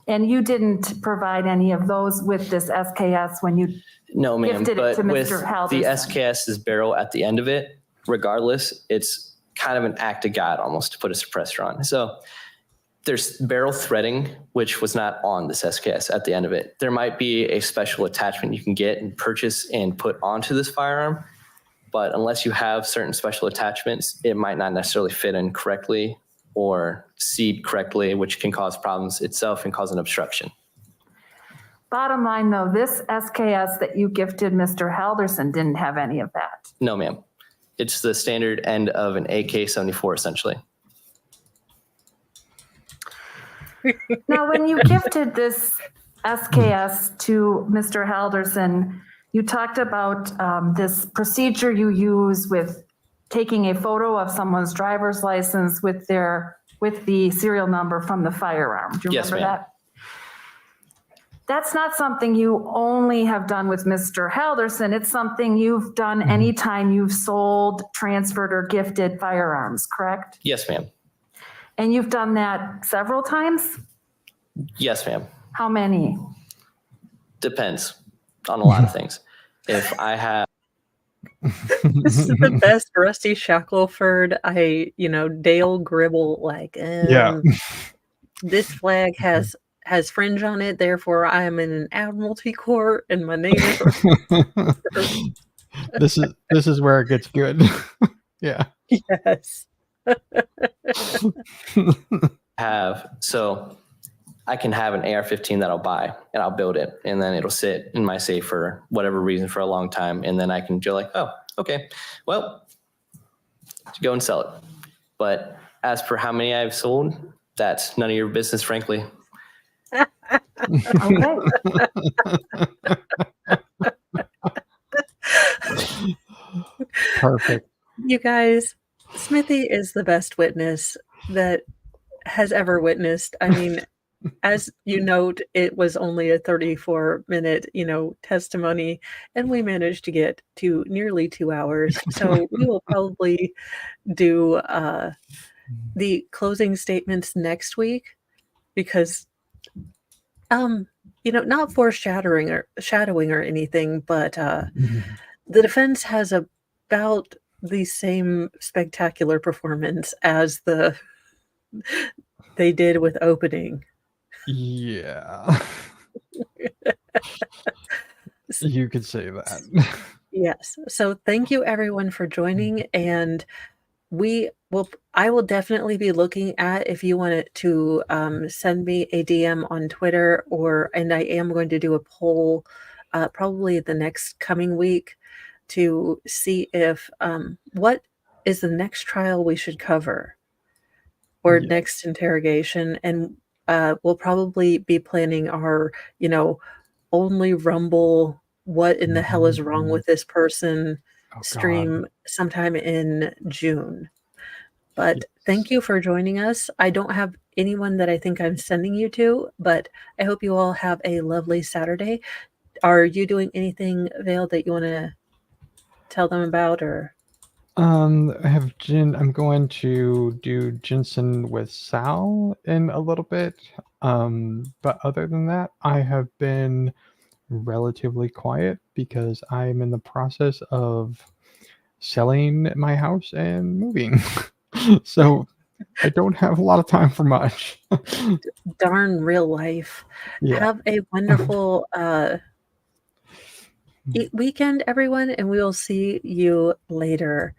And you didn't provide any of those with this SKS when you, No, ma'am. Gifted it But to with Mr. the Halverson. SKS's barrel at the end of it, regardless, it's kind of an act of God almost to put a suppressor on. So there's barrel threading, which was not on this SKS at the end of it. There might be a special attachment you can get and purchase and put onto this firearm. But unless you have certain special attachments, it might not necessarily fit in correctly or seat correctly, which can cause problems itself and cause an obstruction. bottom line though, this SKS that you gifted Mr. Halderson didn't have any of that. No, ma'am. It's the standard end of an AK-74, essentially. Now, when you gifted this SKS to Mr. Halderson, you talked about this procedure you use with taking a photo of someone's driver's license with the serial number from the firearm. Do you Yes, remember ma'am. that? That's not something you only have done with Mr. Halderson. It's something you've done anytime you've sold, transferred, or gifted firearms, correct? Yes, ma'am. And you've done that several times? Yes, ma'am. How many? Depends on a lot of things. If I have, This is the best Rusty Shackelford. Dale Gribble, Yeah. This flag has fringe on it, therefore I am in an admiralty court, and my name is. This is where it gets good. Yeah. Yes. so I can have an AR-15 that I'll buy and I'll build it, and then it'll sit in my safe for whatever reason for a long time, and then I can go like, oh, okay, well, go and sell it. But as for how many I've sold, that's none of your business, frankly. Okay. Perfect. You guys, Smithy is the best witness that has ever witnessed. I mean, as you note, it was only a 34-minute, testimony, and we managed to get to nearly 2 hours. So we will probably do the closing statements next week because, not foreshadowing or anything, but the defense has about the same spectacular performance as they did with opening. Yeah. You could say that. Yes. So thank you everyone for joining, and I will definitely be looking at if you wanted to send me a DM on Twitter, and I am going to do a poll probably the next coming week to see if what is the next trial we should cover or next interrogation, and we'll probably be planning our only Rumble what in the hell is wrong with this person stream sometime in June. But thank you for joining us. I don't have anyone that I think I'm sending you to, but I hope you all have a lovely Saturday. Are you doing anything, Vale, that you want to tell them about, or? I have I'm going to do Jensen with Sal in a little bit. But other than that, I have been relatively quiet because I'm in the process of selling my house and moving. So I don't have a lot of time for much. Darn real life. Yeah. Have a wonderful weekend, everyone, and we will see you later.